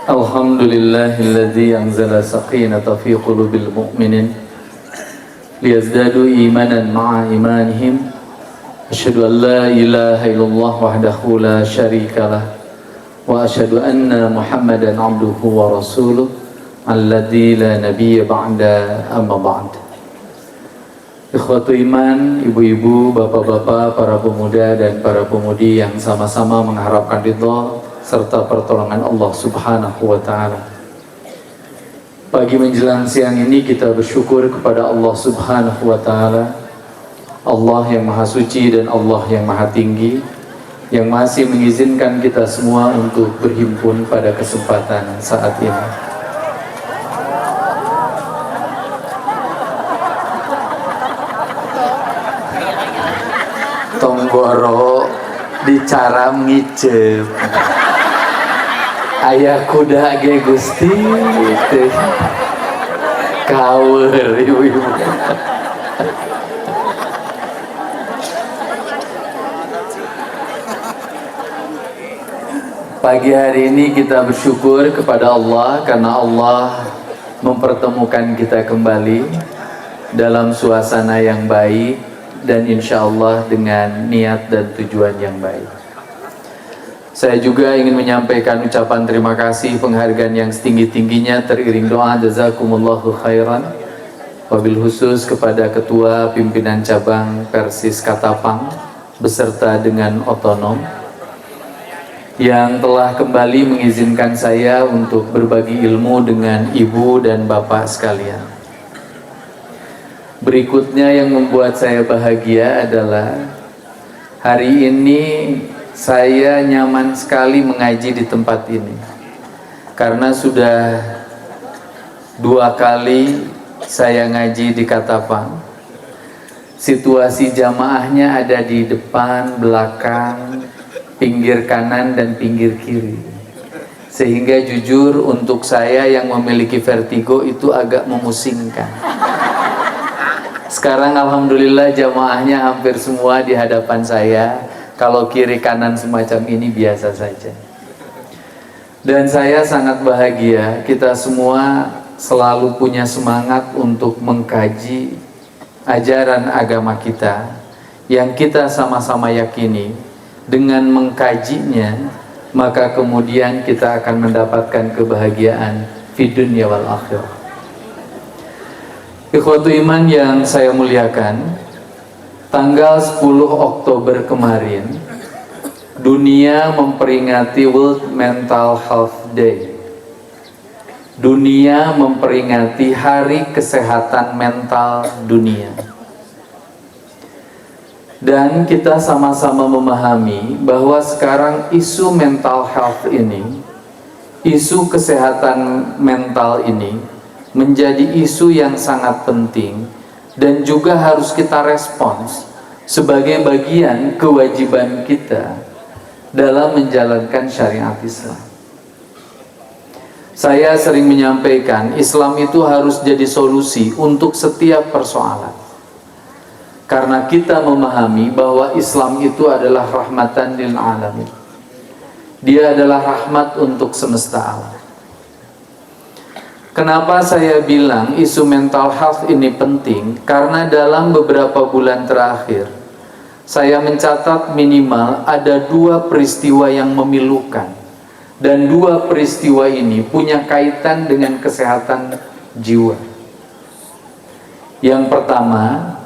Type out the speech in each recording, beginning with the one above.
Alhamdulillahilladzi anzala sakinata fi qulubil mu'minin liyazdadu imanan ma'a imanihim. Asyhadu an la ilaha illallah wahdahu la syarikalah wa asyhadu anna Muhammadan abduhu wa rasuluh alladzi la nabiyya ba'da amma ba'd. Ikhwatu iman, ibu-ibu, bapak-bapak, para pemuda dan para pemudi yang sama-sama mengharapkan ridha serta pertolongan Allah Subhanahu wa Ta'ala. Pagi menjelang siang ini kita bersyukur kepada Allah Subhanahu wa Ta'ala, Allah yang Maha Suci dan Allah yang Maha Tinggi, yang masih mengizinkan kita semua untuk berhimpun pada kesempatan saat ini. Tonggoro dicara ngicep ayah kuda ge Gusti teh kawer ibu-ibu. Pagi hari ini kita bersyukur kepada Allah karena Allah mempertemukan kita kembali dalam suasana yang baik dan insya Allah dengan niat dan tujuan yang baik. Saya juga ingin menyampaikan ucapan terima kasih, penghargaan yang setinggi-tingginya teriring doa jazakumullahu khairan, wabil khusus kepada Ketua Pimpinan Cabang Persis Katapang beserta dengan otonom yang telah kembali mengizinkan saya untuk berbagi ilmu dengan ibu dan bapak sekalian. Berikutnya yang membuat saya bahagia adalah hari ini saya nyaman sekali mengaji di tempat ini karena sudah 2 kali saya ngaji di Katapang. Situasi jamaahnya ada di depan, belakang, pinggir kanan dan pinggir kiri, sehingga jujur untuk saya yang memiliki vertigo itu agak memusingkan. Sekarang alhamdulillah jamaahnya hampir semua di hadapan saya. Kalau kiri kanan semacam ini biasa saja. Dan saya sangat bahagia kita semua selalu punya semangat untuk mengkaji ajaran agama kita yang kita sama-sama yakini dengan mengkajinya maka kemudian kita akan mendapatkan kebahagiaan di dunia wal akhirah. Ikhwatu iman yang saya muliakan, tanggal 10 Oktober kemarin dunia memperingati World Mental Health Day. Dunia memperingati Hari Kesehatan Mental Dunia. Dan kita sama-sama memahami bahwa sekarang isu mental health ini, isu kesehatan mental ini menjadi isu yang sangat penting dan juga harus kita respons sebagai bagian kewajiban kita dalam menjalankan syariat Islam. Saya sering menyampaikan Islam itu harus jadi solusi untuk setiap persoalan. Karena kita memahami bahwa Islam itu adalah rahmatan lil alamin. Dia adalah rahmat untuk semesta alam. Kenapa saya bilang isu mental health ini penting? Karena dalam beberapa bulan terakhir saya mencatat minimal ada 2 peristiwa yang memilukan. Dan 2 peristiwa ini punya kaitan dengan kesehatan jiwa. Yang pertama,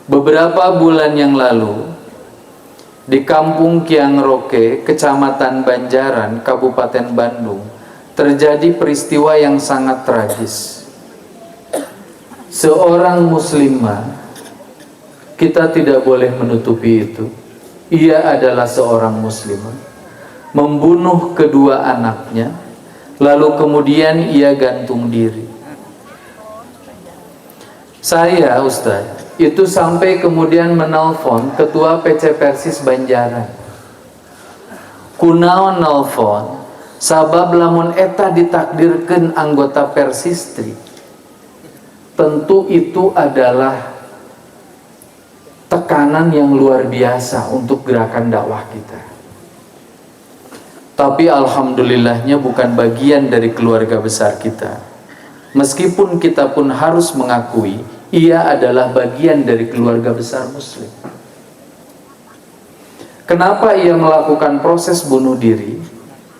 beberapa bulan yang lalu di Kampung Kiangroke, Kecamatan Banjaran, Kabupaten Bandung, terjadi peristiwa yang sangat tragis. Seorang muslimah, kita tidak boleh menutupi itu, ia adalah seorang muslimah, membunuh kedua anaknya, lalu kemudian ia gantung diri. Saya, Ustaz, itu sampai kemudian menelpon Ketua PC Persis Banjaran. Kunaon nelpon sabab lamun eta ditakdirkeun anggota Persistri, tentu itu adalah tekanan yang luar biasa untuk gerakan dakwah kita. Tapi alhamdulillahnya bukan bagian dari keluarga besar kita. Meskipun kita pun harus mengakui ia adalah bagian dari keluarga besar muslim. Kenapa ia melakukan proses bunuh diri?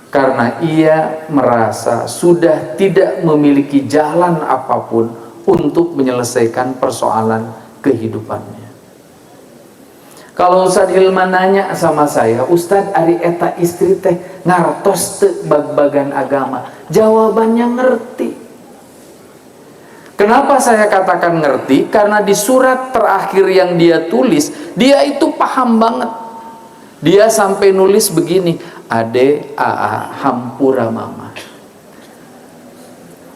Karena ia merasa sudah tidak memiliki jalan apapun untuk menyelesaikan persoalan kehidupannya. Kalau Ustadz Hilman nanya sama saya, Ustadz ari eta istri teh ngartos teu bag-bagan agama? Jawabannya ngerti. Kenapa saya katakan ngerti? Karena di surat terakhir yang dia tulis, dia itu paham banget. Dia sampai nulis begini, ade aa hampura mama.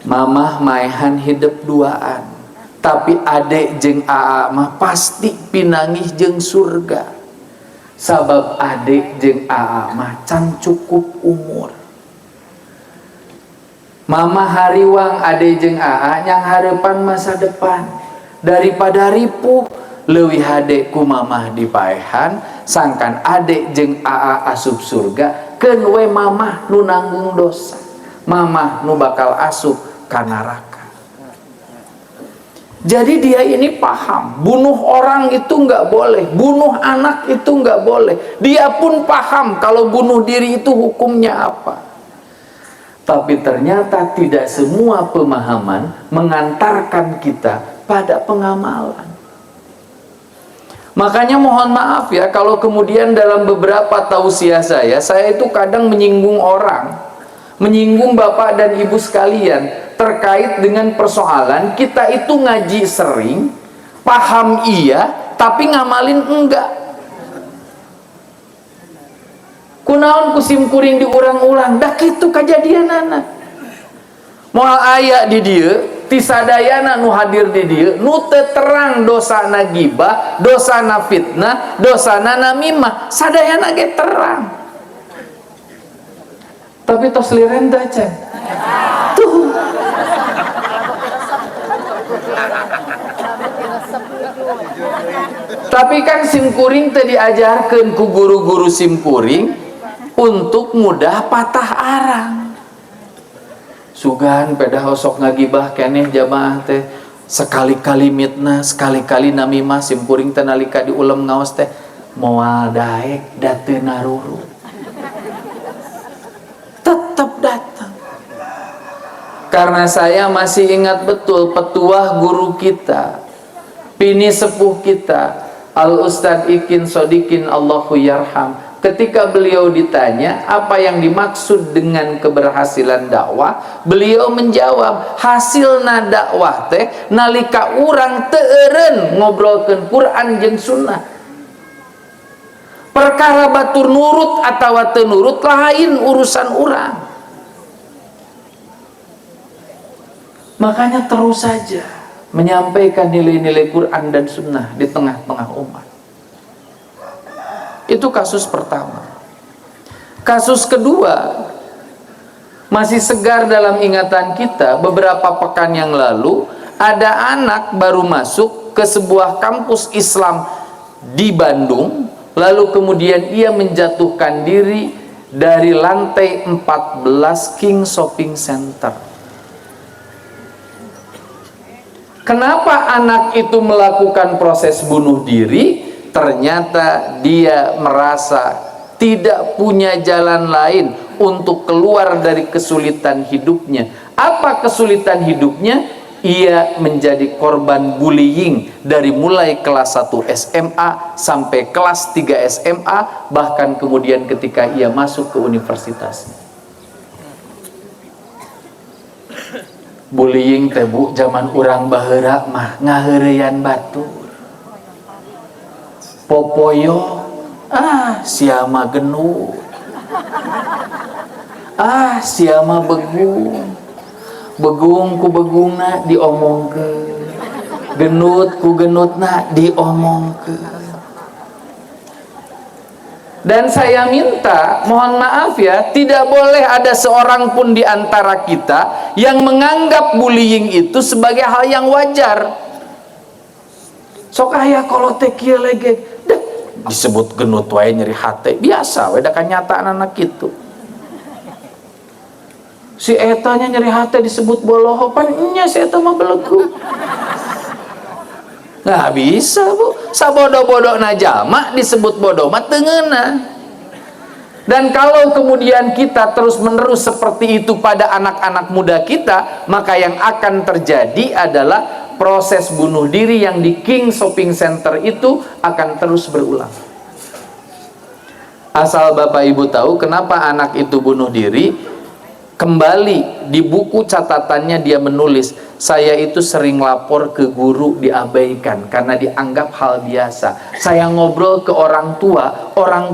Mamah maehan hidup duaan. Tapi adek jeung aa mah pasti pinangih jeung surga. Sabab adek jeung aa mah can cukup umur. Mama hariwang adek jeung aa yang harapan masa depan. Daripada ripuh leuwih hade ku mamah dipaehan sangkan adek jeung aa asup surga keun we mamah nu nanggung dosa. Mamah nu bakal asup ka neraka. Jadi dia ini paham, bunuh orang itu nggak boleh, bunuh anak itu nggak boleh. Dia pun paham kalau bunuh diri itu hukumnya apa. Tapi ternyata tidak semua pemahaman mengantarkan kita pada pengamalan. Makanya mohon maaf ya, kalau kemudian dalam beberapa tausiah saya itu kadang menyinggung orang, menyinggung bapak dan ibu sekalian, terkait dengan persoalan kita itu ngaji sering, paham iya, tapi ngamalin enggak. Kunaon kusim kuring diurang-urang, dah kitu kajadian anak. Moal aya di dieu, tisadayana nu hadir di dieu, nu teu terang dosana gibah, dosana fitnah, dosana namimah, sadayana ge terang. Tapi tos liren teh can. Tuh. Tapi kan simkuring tadi diajarkan ku guru-guru simkuring untuk mudah patah arang. Sugan pada hosok ngagibah keneh jamaah teh sekali-kali mitnah, sekali-kali namimah simkuring teh nalika diulem ngaos teh moal daek da teu naruru. Tetap datang. Karena saya masih ingat betul petuah guru kita, pini sepuh kita, Al-Ustadz Ikin Sodikin Allahu Yarham, ketika beliau ditanya apa yang dimaksud dengan keberhasilan dakwah, beliau menjawab, hasilna dakwah teh nalika urang teu eureun ngobrolkeun Quran jeung sunnah. Perkara batur nurut atawa teu nurut lain urusan urang. Makanya terus saja menyampaikan nilai-nilai Quran dan sunnah di tengah-tengah umat. Itu kasus pertama. Kasus kedua masih segar dalam ingatan kita. Beberapa pekan yang lalu ada anak baru masuk ke sebuah kampus Islam di Bandung, lalu kemudian ia menjatuhkan diri dari lantai 14 King Shopping Center. Kenapa anak itu melakukan proses bunuh diri? Ternyata dia merasa tidak punya jalan lain untuk keluar dari kesulitan hidupnya. Apa kesulitan hidupnya? Ia menjadi korban bullying dari mulai kelas 1 SMA sampai kelas 3 SMA, bahkan kemudian ketika ia masuk ke universitasnya. Bullying teh bu, zaman urang baheura mah ngaheureyan batur. Popoyo, siama genut. Siama begung. Begung ku begungna diomongkeun. Genut ku genutna diomongkeun. Dan saya minta, mohon maaf ya, tidak boleh ada seorang pun di antara kita yang menganggap bullying itu sebagai hal yang wajar. Sok aya kalau teh kieu lege disebut genut wae nyeri hate, biasa we da kanyataan anak kitu. Si etanya nyeri hati disebut boloho, pannya si eta mah belegu. Nggak bisa bu, sabodoh-bodoh najama disebut bodoh mah tengeuna. Dan kalau kemudian kita terus-menerus seperti itu pada anak-anak muda kita, maka yang akan terjadi adalah proses bunuh diri yang di King Shopping Center itu akan terus berulang. Asal Bapak Ibu tahu kenapa anak itu bunuh diri, kembali di buku catatannya dia menulis, saya itu sering lapor ke guru diabaikan karena dianggap hal biasa. Saya ngobrol ke orang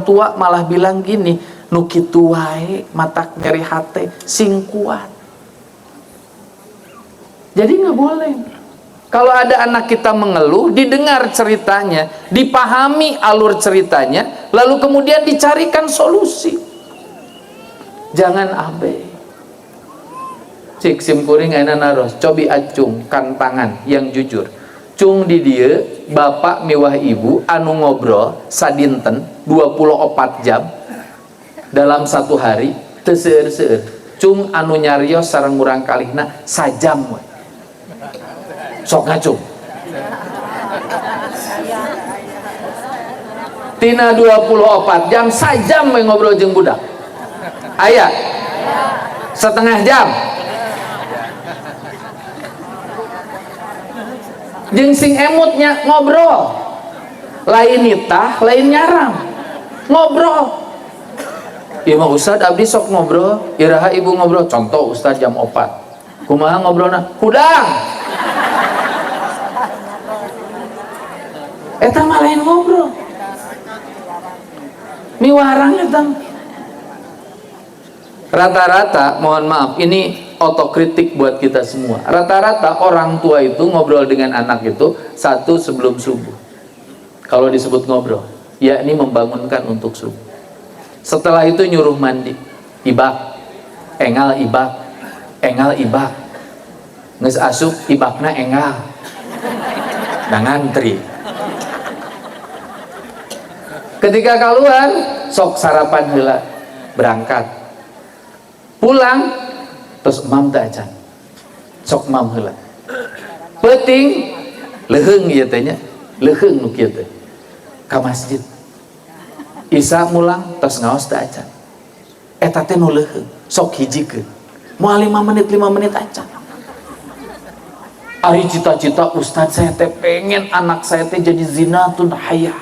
tua malah bilang gini, nu kitu wae matak nyeri hate sing kuat. Jadi nggak boleh. Kalau ada anak kita mengeluh, didengar ceritanya, dipahami alur ceritanya, lalu kemudian dicarikan solusi. Jangan abai. Cik simkuring aina naros, cobi acung kan tangan yang jujur. Cung di dia, bapak miwah ibu anu ngobrol sadinten 24 jam dalam satu hari, teu seueur-seueur. Cung anu nyarios sareng urang kalihna sajam we. Sok ngacung. Tina 24 jam sajam we ngobrol jeung budak. Aya? Setengah jam. Jeung sing emutnya ngobrol, lain nitah, lain nyaram, ngobrol. Ieu mah Ustad abdi sok ngobrol, iraha ibu ngobrol. Contoh Ustad jam 4. Kumaha ngobrolna? Hudang. Eta mah lain ngobrol. Miwarang eta. Rata-rata, mohon maaf, ini otokritik buat kita semua. Rata-rata orang tua itu ngobrol dengan anak itu satu sebelum subuh. Kalau disebut ngobrol, yakni membangunkan untuk subuh. Setelah itu nyuruh mandi, ibak, engal ibak, engal ibak, nges asup ibakna engal, dan ngantri. Ketika keluar, sok sarapan heula, berangkat. Pulang terus mam teh acan sok mam heula penting leheung ieu teh nya leheung nu kieu teh ka masjid Isa mulang tos ngaos teh acan eta teh nu leheung sok hijikeun moal 5 menit acan. Ari cita-cita Ustaz saya teh pengen anak saya teh jadi zinatun hayah,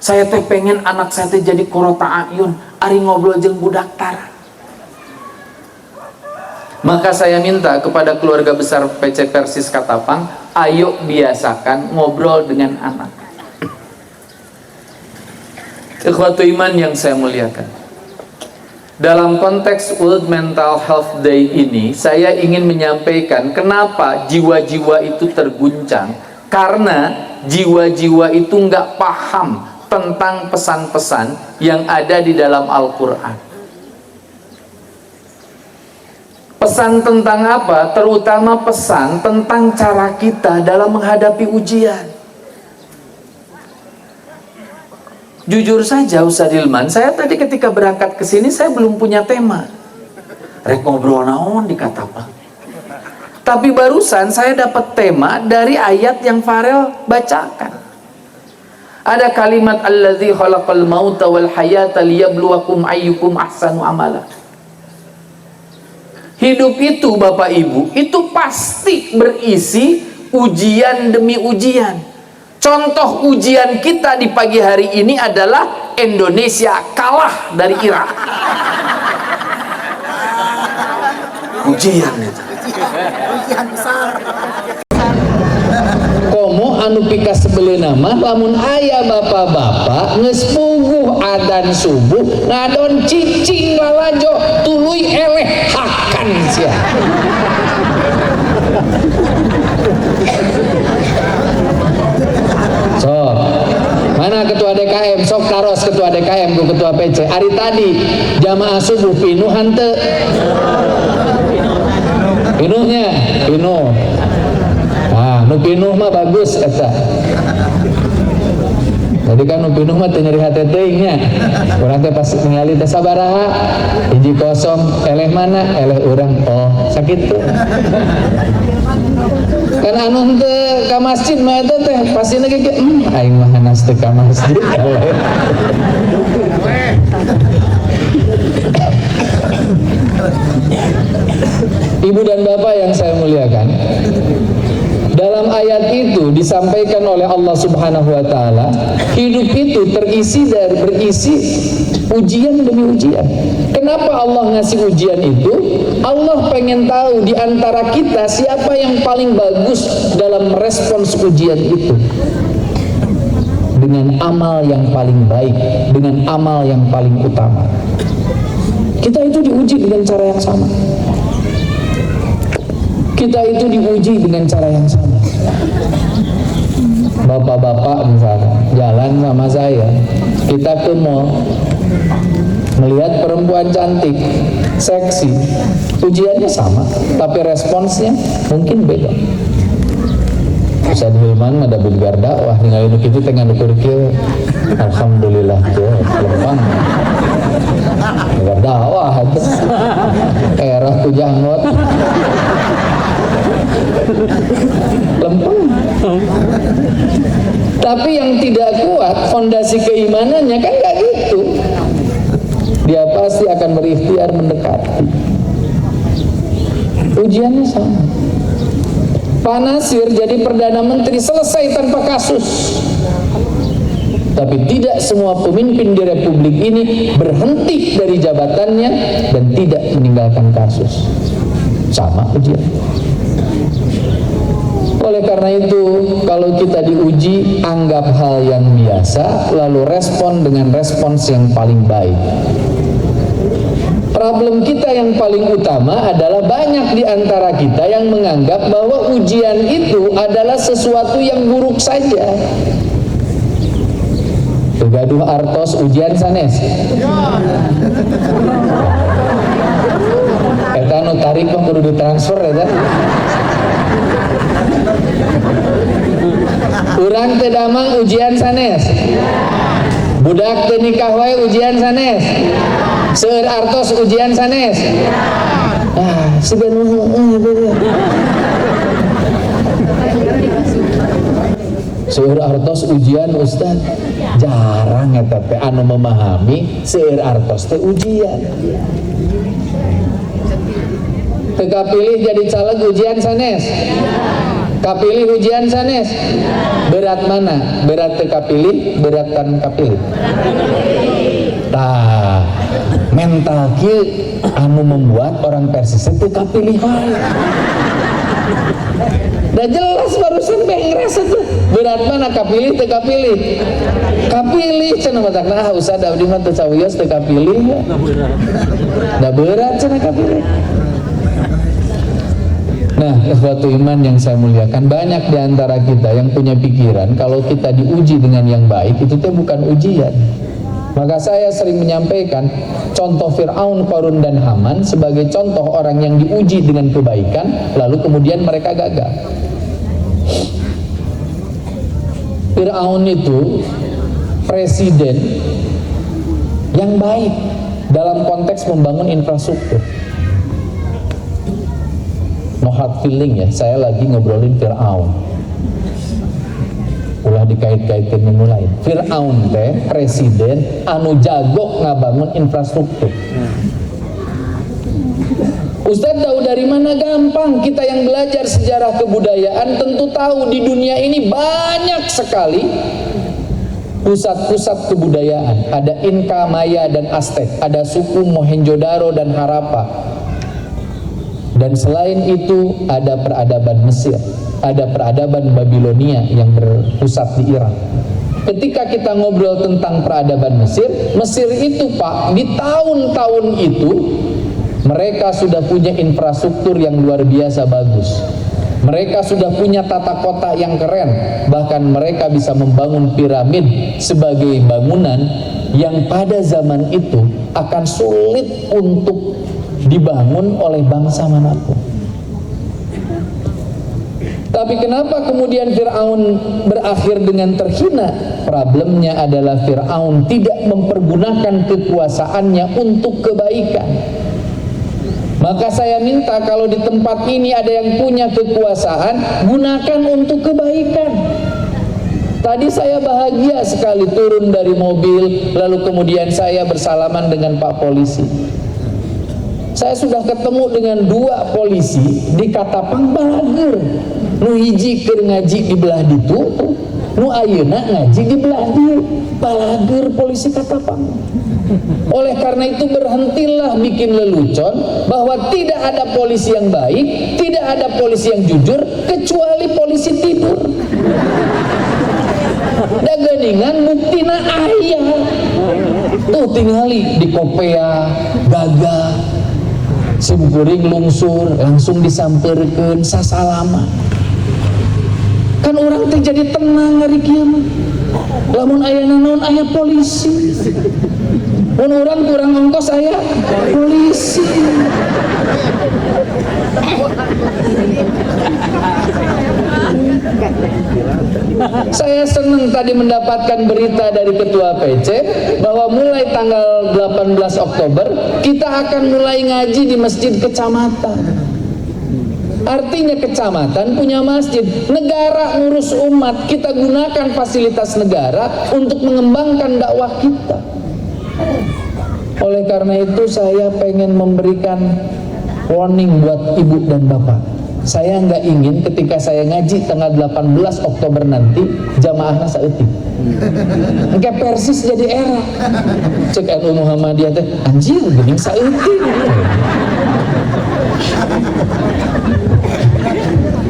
saya teh pengen anak saya teh jadi qurrata ayun ari ngobrol jeung budak tara. Maka saya minta kepada keluarga besar PC Persis Katapang, ayo biasakan ngobrol dengan anak. Ikhwatu iman yang saya muliakan, dalam konteks World Mental Health Day ini, saya ingin menyampaikan kenapa jiwa-jiwa itu terguncang. Karena jiwa-jiwa itu nggak paham tentang pesan-pesan yang ada di dalam Al-Quran. Pesan tentang apa? Terutama pesan tentang cara kita dalam menghadapi ujian. Jujur saja Ustaz Hilman, saya tadi ketika berangkat ke sini saya belum punya tema. Rek ngobrol naon di Katapang. Tapi barusan saya dapat tema dari ayat yang Farel bacakan. Ada kalimat allazi khalaqal mauta wal hayata liyabluwakum ayyukum ahsanu amala. Hidup itu Bapak Ibu, itu pasti berisi ujian demi ujian. Contoh ujian kita di pagi hari ini adalah Indonesia kalah dari Irak. Ujian itu. Ujian besar. Komo anu pika sebelah nama, lamun ayah bapak-bapak ngespuguh adan subuh ngadon cicing lalajo tuluy eleh hakan sia. Sok mana ketua DKM, sok taros ketua DKM ku ketua PC. Hari tadi jamaah subuh pinuh hante. Pinuhnya, pinuh. Nah, nu pinuh mah bagus eta. Jadi kan upinu mah teu nyeri hate teuingnya. Urang teh pas ningali teh sabaraha? Hiji kosong, eleh mana? Eleh urang. Oh, sakit tuh. Kan anu teu ka masjid mah eta teh pasina ge aing mah hanas teu ka masjid. Ibu dan bapak yang saya muliakan, dalam ayat itu disampaikan oleh Allah Subhanahu wa taala, hidup itu berisi ujian demi ujian. Kenapa Allah ngasih ujian itu? Allah pengen tahu di antara kita siapa yang paling bagus dalam merespons ujian itu. Dengan amal yang paling baik, dengan amal yang paling utama. Kita itu diuji dengan cara yang sama. Kita itu diuji dengan cara yang sama. Bapak-bapak misalnya jalan sama saya, kita ke mall melihat perempuan cantik, seksi, ujiannya sama, tapi responsnya mungkin beda. Ustaz Hilman ada bilgar dakwah ningali nu kitu teh nganukur kieu, alhamdulillah tuh lempang. Bilgar dakwah atuh. Erah ku janggot. Lempeng. Tapi yang tidak kuat fondasi keimanannya kan gak gitu. Dia pasti akan berikhtiar mendekati. Ujiannya sama. Pak Nasir jadi Perdana Menteri selesai tanpa kasus. Tapi tidak semua pemimpin di Republik ini berhenti dari jabatannya dan tidak meninggalkan kasus. Sama ujian. Oleh karena itu, kalau kita diuji, anggap hal yang biasa, lalu respon dengan respons yang paling baik. Problem kita yang paling utama adalah banyak di antara kita yang menganggap bahwa ujian itu adalah sesuatu yang buruk saja. Gaduh artos ujian sanes. Eta nu tarik mah kudu ditransfer eta. Urang teu damang ujian sanes. Budak teu nikah wae ujian sanes. Seueur artos ujian sanes. Sebenarnya seueur artos ujian Ustaz. Jarang eta teh anu memahami seueur artos teh ujian. Teu kapilih jadi caleg ujian sanes. Kapilih ujian sanes. Berat mana? Berat teu kapilih, berat kan kapilih. Tah, mental kieu anu membuat orang Persis teu kapilih wae. Dah jelas barusan bae ngerasa tuh. Berat mana kapilih teu kapilih? Kapilih cenah matakna usah da abdi mah teu cawios teu kapilih. Da berat cenah kapilih. Nah, ikhwatu iman yang saya muliakan, banyak di antara kita yang punya pikiran kalau kita diuji dengan yang baik itu tuh bukan ujian. Maka saya sering menyampaikan contoh Fir'aun, Qarun dan Haman sebagai contoh orang yang diuji dengan kebaikan lalu kemudian mereka gagal. Fir'aun itu presiden yang baik dalam konteks membangun infrastruktur. No hard feeling ya, saya lagi ngobrolin Fir'aun. Ulah dikait-kaitin mulai. Fir'aun teh presiden anu jago ngabangun infrastruktur. Ustadz tahu dari mana? Gampang. Kita yang belajar sejarah kebudayaan tentu tahu di dunia ini banyak sekali pusat-pusat kebudayaan. Ada Inka, Maya dan Aztec. Ada suku Mohenjo-daro dan Harappa. Dan selain itu ada peradaban Mesir, ada peradaban Babilonia yang berpusat di Irak. Ketika kita ngobrol tentang peradaban Mesir, Mesir itu Pak, di tahun-tahun itu mereka sudah punya infrastruktur yang luar biasa bagus. Mereka sudah punya tata kota yang keren. Bahkan mereka bisa membangun piramid sebagai bangunan yang pada zaman itu akan sulit untuk dibangun oleh bangsa manapun. Tapi kenapa kemudian Fir'aun berakhir dengan terhina? Problemnya adalah Fir'aun tidak mempergunakan kekuasaannya untuk kebaikan. Maka saya minta kalau di tempat ini ada yang punya kekuasaan, gunakan untuk kebaikan. Tadi saya bahagia sekali turun dari mobil, lalu kemudian saya bersalaman dengan Pak Polisi. Saya sudah ketemu dengan 2 polisi di Katapang Balager. Nu hiji keur ngaji di belah ditu, nu ayeuna ngaji di belah dieu. Balager polisi Katapang. Oleh karena itu berhentilah bikin lelucon bahwa tidak ada polisi yang baik, tidak ada polisi yang jujur kecuali polisi tidur. Da geuningan buktina aya. Tuh tingali di Kopea, Gagah, Simkuring lungsur, langsung disamperkeun sasalama. Kan orang teh jadi tenang hari kiamat. Lamun aya naon aya polisi. Mun urang kurang ongkos aya polisi. Saya senang tadi mendapatkan berita dari Ketua PC bahwa mulai tanggal 18 Oktober kita akan mulai ngaji di masjid kecamatan. Artinya kecamatan punya masjid, negara ngurus umat, kita gunakan fasilitas negara untuk mengembangkan dakwah kita. Oleh karena itu saya pengen memberikan warning buat ibu dan bapak. Saya nggak ingin ketika saya ngaji tanggal 18 Oktober nanti jamaahnya saeutik. Engke persis jadi era. Cek NU Muhammadiyah teh anjir geuning saeutik.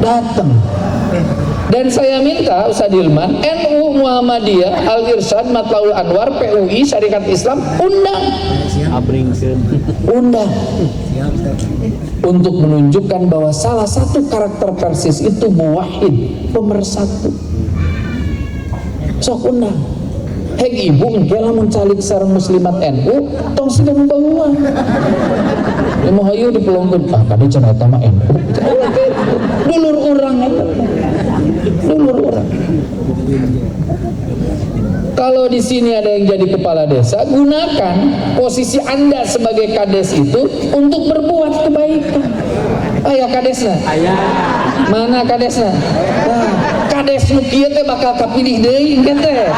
Datang. Dan saya minta Ustaz Hilman, NU Muhammadiyah, Al-Irsyad, Matlaul Anwar, PUI, Syarikat Islam, undang untuk menunjukkan bahwa salah satu karakter Persis itu muwahhid, pemersatu. Sok undang. Heg ibu engke lamun calik sareng muslimat NU tong siga membangun. Emu hayu dipelongkeun kade cenah eta mah NU. Dulur urang eta. Dulur urang. Kalau di sini ada yang jadi kepala desa, gunakan posisi Anda sebagai kades itu untuk berbuat kebaikan. Aya kadesna? Aya. Mana kadesna? Nah, kades nu kieu teh bakal kapilih deui engke teh.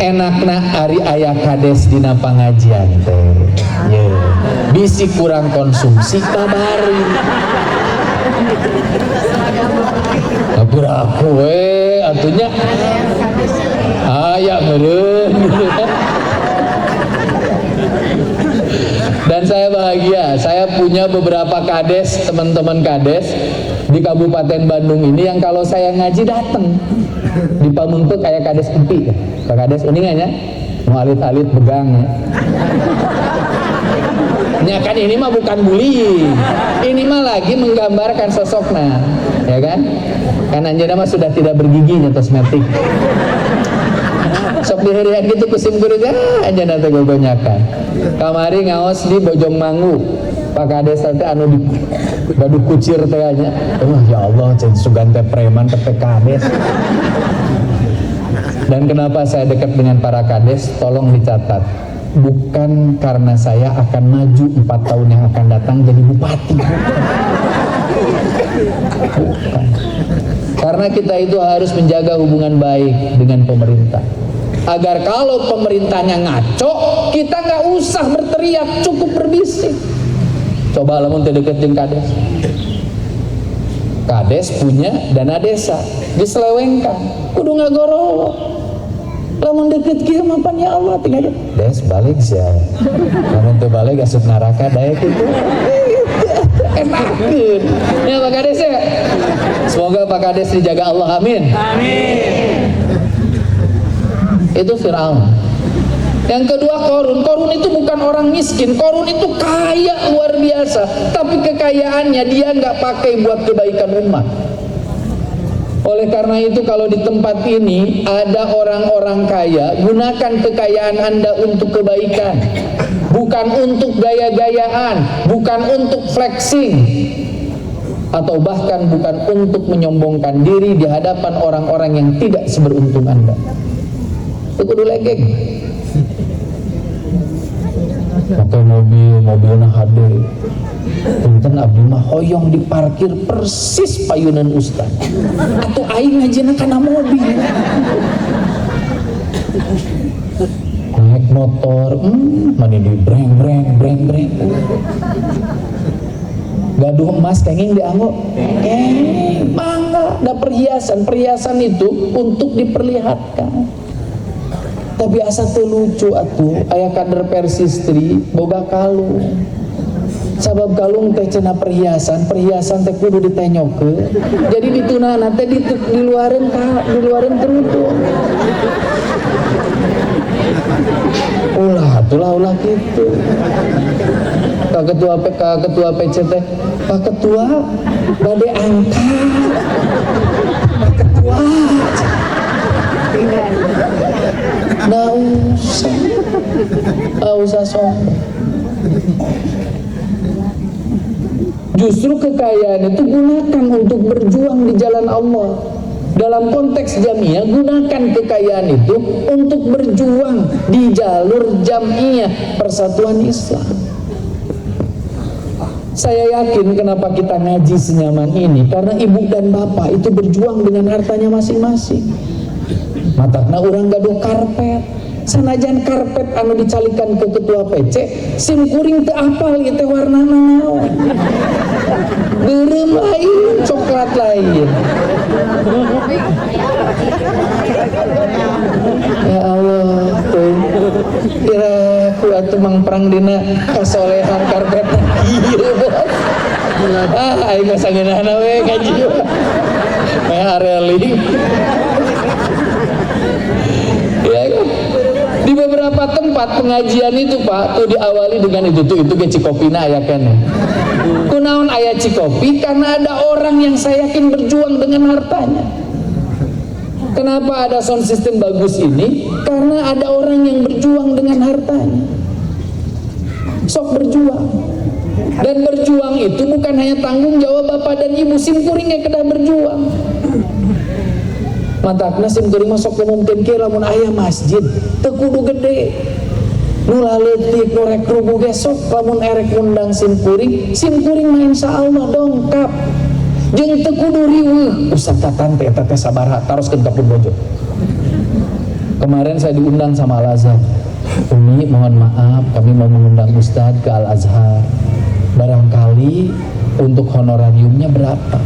Enakna ari aya kades dina pangajian teh. Ye. Bisi kurang konsumsi kabari. Aku we atunya aya meureun. Dan saya bahagia, saya punya beberapa kades, teman-teman kades di Kabupaten Bandung ini yang kalau saya ngaji datang di Pamengpeuk kayak kades empi, Pak Kades uningannya mau alit-alit begang ya. Ya kan ini mah bukan bullying, ini mah lagi menggambarkan sosoknya, ya kan? Kan anjeunna mah sudah tidak bergigi nyentos metik. Sok diherian gitu kusim guru anjeunna teh gogonyakan. Kamari ngaos di Bojongmangu, Pak Kades teh anu di Baduk Kucir teh nya. Ya Allah, cenah sugan teh preman teh Kades. Dan kenapa saya dekat dengan para kades? Tolong dicatat. Bukan karena saya akan maju 4 tahun yang akan datang jadi bupati. Bukan. Karena kita itu harus menjaga hubungan baik dengan pemerintah. Agar kalau pemerintahnya ngaco, kita nggak usah berteriak, cukup berbisik. Coba lamun teu deket jeung kades. Kades punya dana desa, diselewengkan, kudu ngagorowo. Lamun deket kieu mapan ya Allah tinggal des balik sia. Lamun teu balik asup neraka daek itu. Enakeun. Ya Pak Kades ya. Semoga Pak Kades dijaga Allah, amin. Amin. Itu Fir'aun. Yang kedua Korun. Korun itu bukan orang miskin. Korun itu kaya luar biasa. Tapi kekayaannya dia nggak pakai buat kebaikan umat. Oleh karena itu kalau di tempat ini ada orang-orang kaya, gunakan kekayaan Anda untuk kebaikan, bukan untuk gaya-gayaan, bukan untuk flexing, atau bahkan bukan untuk menyombongkan diri di hadapan orang-orang yang tidak seberuntung Anda. Itu kudu legeng. Pakai mobilnya HD. Punten abdi mah hoyong diparkir persis payunan ustaz. Atau aing ngajina kana mobil. Naik motor, mani di breng. Gaduh emas kenging dianggo. Mangga, ada perhiasan itu untuk diperlihatkan. Tapi asa teu lucu atuh, aya kader persistri boga kalung. Sabab kalung teh cenah perhiasan teh kudu ditenyokeun. Jadi ditunana teh diluareun kerudung. Ulah gitu. Ka ketua PC teh, Pak Ketua bade angkat. Pak Ketua. Nggak usah sombong. Justru kekayaan itu gunakan untuk berjuang di jalan Allah. Dalam konteks jamiah, gunakan kekayaan itu untuk berjuang di jalur jamiah persatuan Islam. Saya yakin kenapa kita ngaji senyaman ini, karena ibu dan bapak itu berjuang dengan hartanya masing-masing. Matakna urang gaduh karpet, sanajan karpet anu dicalikan ke ketua PC, sim kuring teu apal ieu teh warnana naon. Beureum lain, coklat lain. Ya Allah, tuh kira ku atuh mang perang dina kasolehan karpet ieu. Aing mah sangeunana we gaji. Meh areling. Ya, di beberapa tempat pengajian itu Pak tuh diawali dengan itu ke cikopina aya keneh. Kunaon aya cikopi? Karena ada orang yang saya yakin berjuang dengan hartanya. Kenapa ada sound system bagus ini? Karena ada orang yang berjuang dengan hartanya. Sok berjuang. Dan berjuang itu bukan hanya tanggung jawab bapak dan ibu, simkuring yang kedah berjuang. Matakna simkuring masuk mungkin ke lamun aya masjid teu kudu gede. Nu leutik nu rek rubuh ge sok lamun erek undang simkuring mah insyaallah dongkap. Jeung teu kudu riweuh. Ustaz Tatan teh eta teh sabaraha taroskeun ka Bojo. Kemarin saya diundang sama Al-Azhar. Umi mohon maaf kami mau mengundang Ustaz ke Al-Azhar. Barangkali untuk honorariumnya berapa?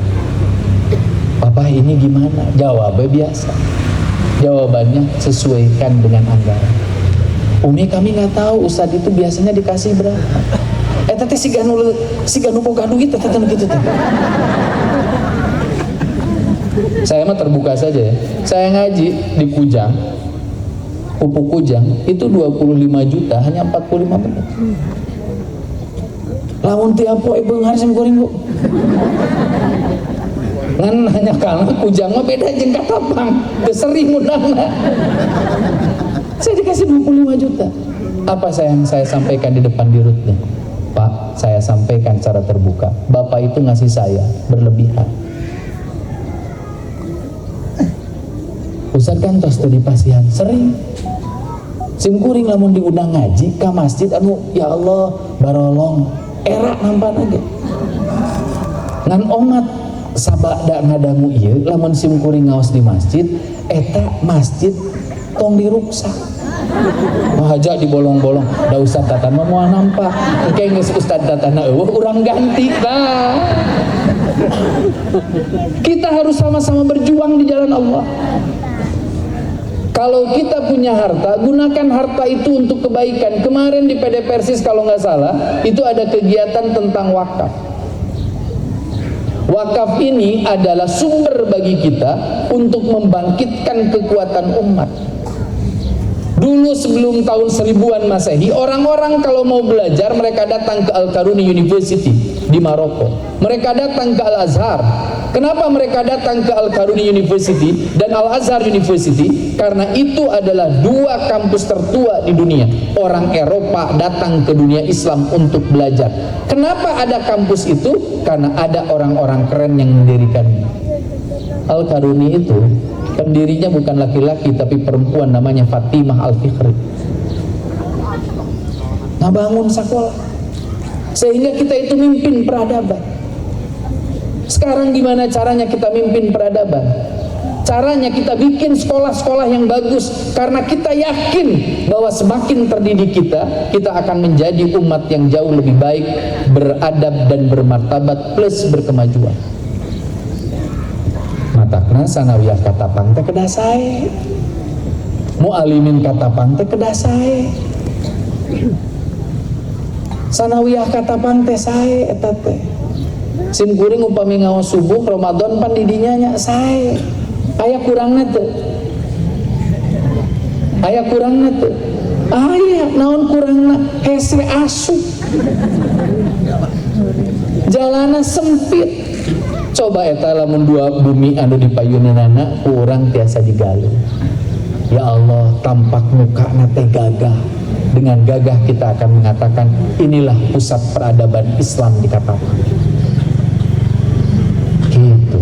Papa ini gimana? Jawabnya biasa. Jawabannya sesuaikan dengan anggaran. Umi kami nggak tahu Ustadz itu biasanya dikasih berapa. Tete si ganu boga duit tete gitu teh. Saya mah terbuka saja ya. Saya ngaji di Kujang, Pupuk Kujang itu 25 juta hanya 45 menit. Lamun tiap poe beunghar sim kuring Bu. Ngan hanya karena Kujang mah beda jeung Katapang, teu sering undangna. Saya dikasih 25 juta. Apa yang saya sampaikan di depan dirutnya? Pak, saya sampaikan secara terbuka. Bapak itu ngasih saya berlebihan. Ustaz kan tos teu dipasihan, sering. Simkuring lamun diundang ngaji ka masjid anu ya Allah barolong era nampan aja. Ngan omat sabada ngadangu ieu lamun simkuring ngaos di masjid eta masjid tong diruksak. Mahaja di bolong-bolong da Ustaz Tatan mah moal nampak engke geus Ustaz Tatan eueuh urang ganti lah. Kita harus sama-sama berjuang di jalan Allah. Kalau kita punya harta, gunakan harta itu untuk kebaikan. Kemarin di PD Persis kalau nggak salah, itu ada kegiatan tentang wakaf. Wakaf ini adalah sumber bagi kita untuk membangkitkan kekuatan umat. Dulu sebelum tahun 1000-an Masehi, orang-orang kalau mau belajar, mereka datang ke Al-Karuni University di Maroko. Mereka datang ke Al-Azhar. Kenapa mereka datang ke Al-Qaruni University dan Al-Azhar University? Karena itu adalah dua kampus tertua di dunia. Orang Eropa datang ke dunia Islam untuk belajar. Kenapa ada kampus itu? Karena ada orang-orang keren yang mendirikannya. Al-Qaruni itu pendirinya bukan laki-laki tapi perempuan, namanya Fatimah Al-Fikri. Ngebangun sekolah sehingga kita itu mimpin peradaban. Sekarang gimana caranya kita mimpin peradaban? Caranya kita bikin sekolah-sekolah yang bagus, karena kita yakin bahwa semakin terdidik kita akan menjadi umat yang jauh lebih baik, beradab dan bermartabat plus berkemajuan. Matakna sanawiyah kata pangte kedah sae, mualimin kata pangte kedah sae, sanawiyah kata pangte sae eta teh. Sim kuring upami ngaos subuh Ramadan pan didinya nya sae. Aya kurangna teu? Aya kurangna teu? Aya, naon kurangna? Hese asup. Jalana sempit. Coba eta lamun dua bumi anu dipayunanana urang tiasa digaluh. Ya Allah, tampak mukana teh gagah. Dengan gagah kita akan mengatakan inilah pusat peradaban Islam di Katapang. Gitu.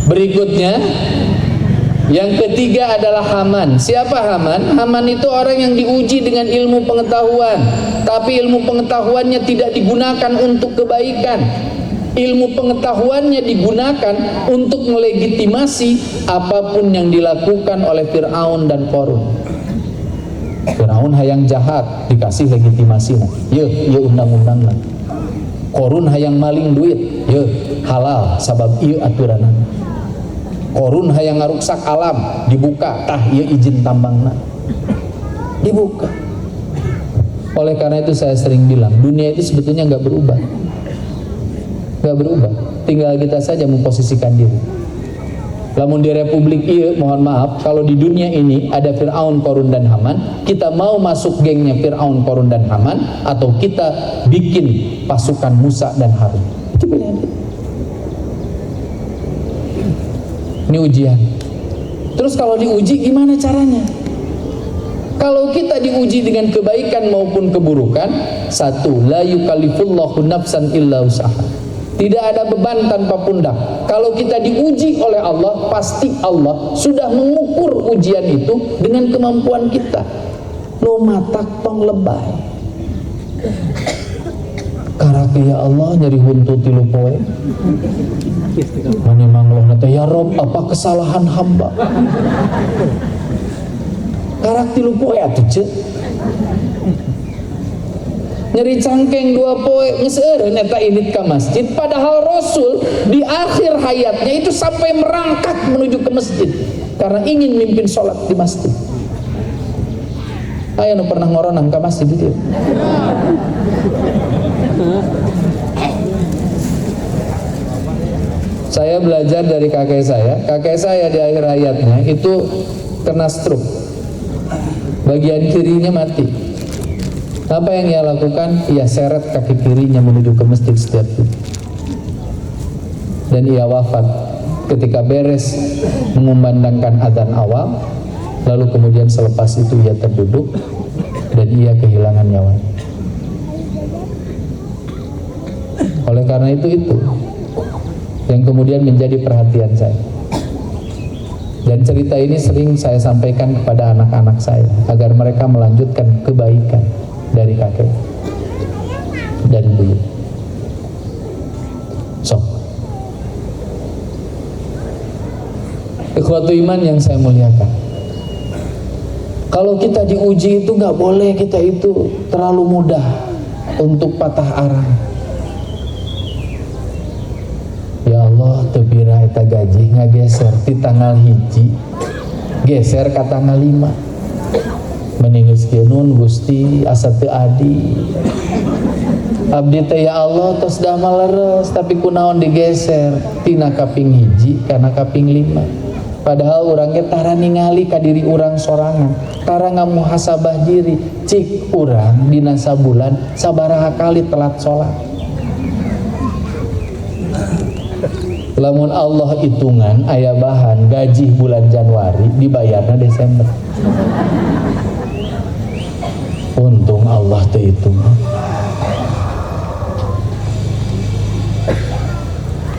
Berikutnya, yang ketiga adalah Haman. Siapa Haman? Haman itu orang yang diuji dengan ilmu pengetahuan, tapi ilmu pengetahuannya tidak digunakan untuk kebaikan. Ilmu pengetahuannya digunakan untuk melegitimasi apapun yang dilakukan oleh Fir'aun dan Qarun. Fir'aun hayang jahat, dikasih legitimasi. Ye undang-undang lah. Qarun hayang maling duit, ye halal sabab ieu aturanna. Qarun hayang ngaruksak alam, dibuka, tah ieu izin tambangna. Dibuka. Oleh karena itu saya sering bilang, dunia itu sebetulnya nggak berubah. Nggak berubah. Tinggal kita saja memposisikan diri. Lamun di Republik ieu, mohon maaf, kalau di dunia ini ada Fir'aun, Qarun dan Haman, kita mau masuk gengnya Fir'aun, Qarun dan Haman, atau kita bikin pasukan Musa dan Harun. Itu pilihan. Ini ujian. Terus kalau diuji gimana caranya? Kalau kita diuji dengan kebaikan maupun keburukan, satu, la yukallifullahu nafsan illa usaha. Tidak ada beban tanpa pundak. Kalau kita diuji oleh Allah, pasti Allah sudah mengukur ujian itu dengan kemampuan kita. Lo matak tong lebay. Karake ya Allah nyeri huntu tilu poe. Mani mangloh nata ya Rob, apa kesalahan hamba? Karak tilu poe atuh ceuk. Nyeri cangkeng 2 poe ngeseureun eta init ka masjid, padahal Rasul di akhir hayatnya itu sampai merangkak menuju ke masjid karena ingin mimpin sholat di masjid. Aya nu pernah ngoronan ka masjid itu? Saya belajar dari kakek saya di akhir hayatnya itu kena stroke, bagian kirinya mati. Apa yang ia lakukan? Ia seret kaki kirinya menuju ke masjid setiap itu. Dan ia wafat ketika beres mengumandangkan adzan awal. Lalu kemudian selepas itu ia terduduk dan ia kehilangan nyawanya. Oleh karena itu yang kemudian menjadi perhatian saya. Dan cerita ini sering saya sampaikan kepada anak-anak saya agar mereka melanjutkan kebaikan dari kakek dan buyut. Ikhwatu iman yang saya muliakan, kalau kita diuji itu nggak boleh kita itu terlalu mudah untuk patah arang. Ya Allah, tebira eta gaji ngageser di tanggal hiji, geser ke tanggal 5. Meningus kenun Gusti asa teu adi. Abdi teh ya Allah tos dah maleres tapi kunaon digeser tina kaping hiji kana kaping 5. Padahal urang ge tara ningali ka diri urang sorangan, tara ngamuhasabah diri, cik urang dina sabulan sabaraha kali telat salat. Lamun Allah hitungan aya bahan gaji bulan Januari dibayarna Desember. Untung Allah teu hitung.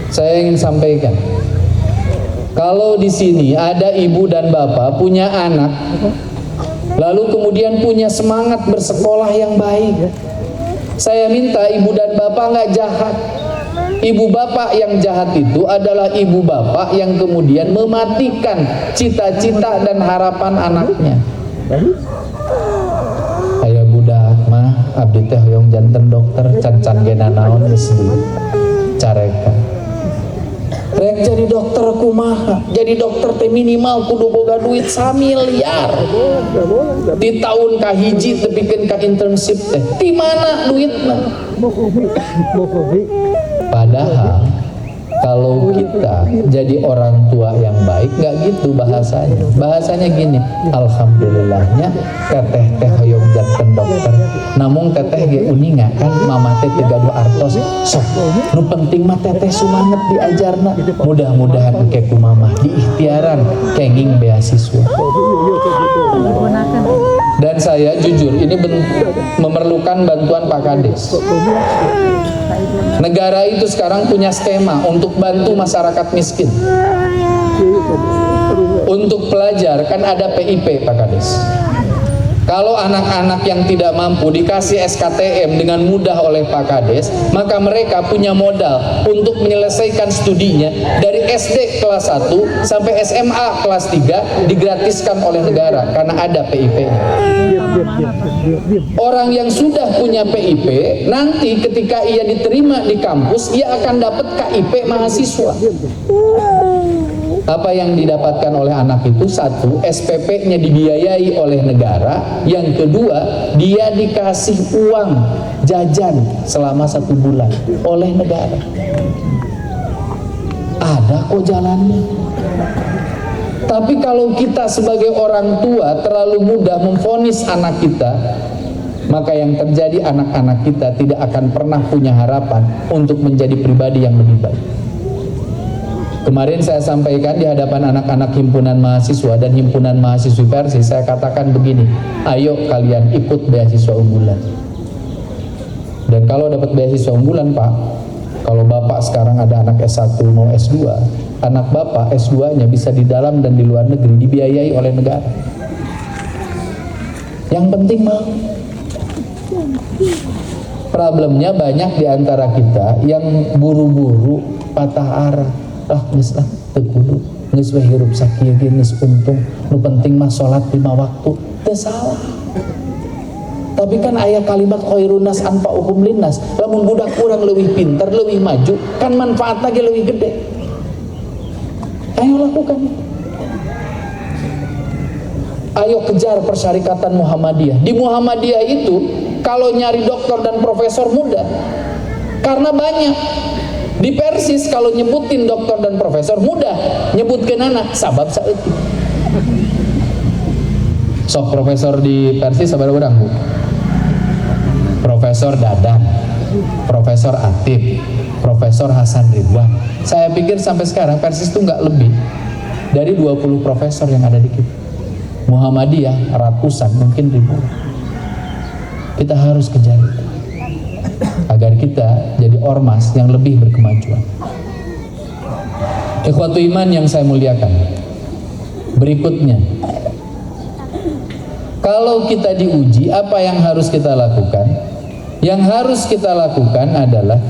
Saya ingin sampaikan, kalau di sini ada ibu dan bapak punya anak, lalu kemudian punya semangat bersekolah yang baik, saya minta ibu dan bapak nggak jahat. Ibu bapak yang jahat itu adalah ibu bapak yang kemudian mematikan cita-cita dan harapan anaknya. Aya budak mah abdi teh hoyong janten dokter can-can gena naon geus dicarekan. Rek jadi dokter kumaha? Jadi dokter teh minimal kudu boga duit 1 miliar. Di tahun kahiji tepikeun ka internship teh. Di mana duitna? Padahal kalau kita jadi orang tua yang baik nggak gitu bahasanya. Bahasanya gini, alhamdulillahnya teteh teh hoyong janten dokter. Namun teteh ge uninga kan mama teh gaduh artos. Sok, nu penting mah teteh sumanget diajarna. Mudah-mudahan engke ku mama diikhtiaran kenging beasiswa. Dan saya jujur ini memerlukan bantuan Pak Kades. Negara itu sekarang punya skema untuk bantu masyarakat miskin. Untuk pelajar kan ada PIP Pak Kades. Kalau anak-anak yang tidak mampu dikasih SKTM dengan mudah oleh Pak Kades, maka mereka punya modal untuk menyelesaikan studinya dari SD kelas 1 sampai SMA kelas 3 digratiskan oleh negara karena ada PIP-nya. Orang yang sudah punya PIP nanti ketika ia diterima di kampus, ia akan dapat KIP mahasiswa. Apa yang didapatkan oleh anak itu? Satu, SPP-nya dibiayai oleh negara. Yang kedua, dia dikasih uang jajan selama 1 bulan oleh negara. Ada kok jalannya. Tapi kalau kita sebagai orang tua terlalu mudah memvonis anak kita, maka yang terjadi anak-anak kita tidak akan pernah punya harapan untuk menjadi pribadi yang lebih baik. Kemarin saya sampaikan di hadapan anak-anak himpunan mahasiswa dan himpunan mahasiswi Persis, saya katakan begini, ayo kalian ikut beasiswa unggulan. Dan kalau dapat beasiswa unggulan Pak, kalau Bapak sekarang ada anak S1 mau S2, anak Bapak S2-nya bisa di dalam dan di luar negeri dibiayai oleh negara. Yang penting mau. Problemnya banyak di antara kita yang buru-buru patah arah. Geus lah teu kudu, geus we hirup sakieu ge geus untung, nu penting mah salat 5 waktu, teu salah. Tapi kan aya kalimat khairun nas anfa'uhum linnas, lamun budak urang leuwih pinter, leuwih maju, kan manfaatna ge leuwih gede. Ayo lakukan. Ayo kejar persyarikatan Muhammadiyah. Di Muhammadiyah itu kalau nyari dokter dan profesor mudah, karena banyak. Di Persis kalau nyebutin dokter dan profesor mudah, nyebutkeun anak sabab saeutik. Sok profesor di Persis sabaraha urang Bu? Profesor Dadan, Profesor Atif, Profesor Hasan Ridwan. Saya pikir sampai sekarang Persis itu nggak lebih dari 20 profesor yang ada di kita. Muhammadiyah ratusan, mungkin ribuan. Kita harus kejar itu agar kita jadi ormas yang lebih berkemajuan. Ikhwatu iman yang saya muliakan, berikutnya, kalau kita diuji, apa yang harus kita lakukan? Yang harus kita lakukan adalah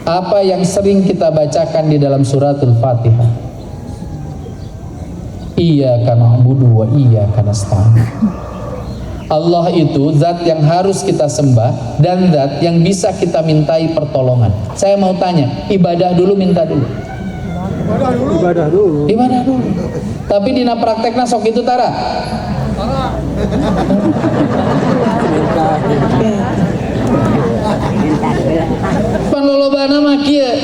apa yang sering kita bacakan di dalam suratul Fatihah. Iyyaka na'budu wa iyyaka nasta'in. Allah itu zat yang harus kita sembah dan zat yang bisa kita mintai pertolongan. Saya mau tanya, ibadah dulu minta dulu? Ibadah dulu. Ibadah dulu. Tapi dina praktekna sok itu tara. Pan lolobana mah kieu.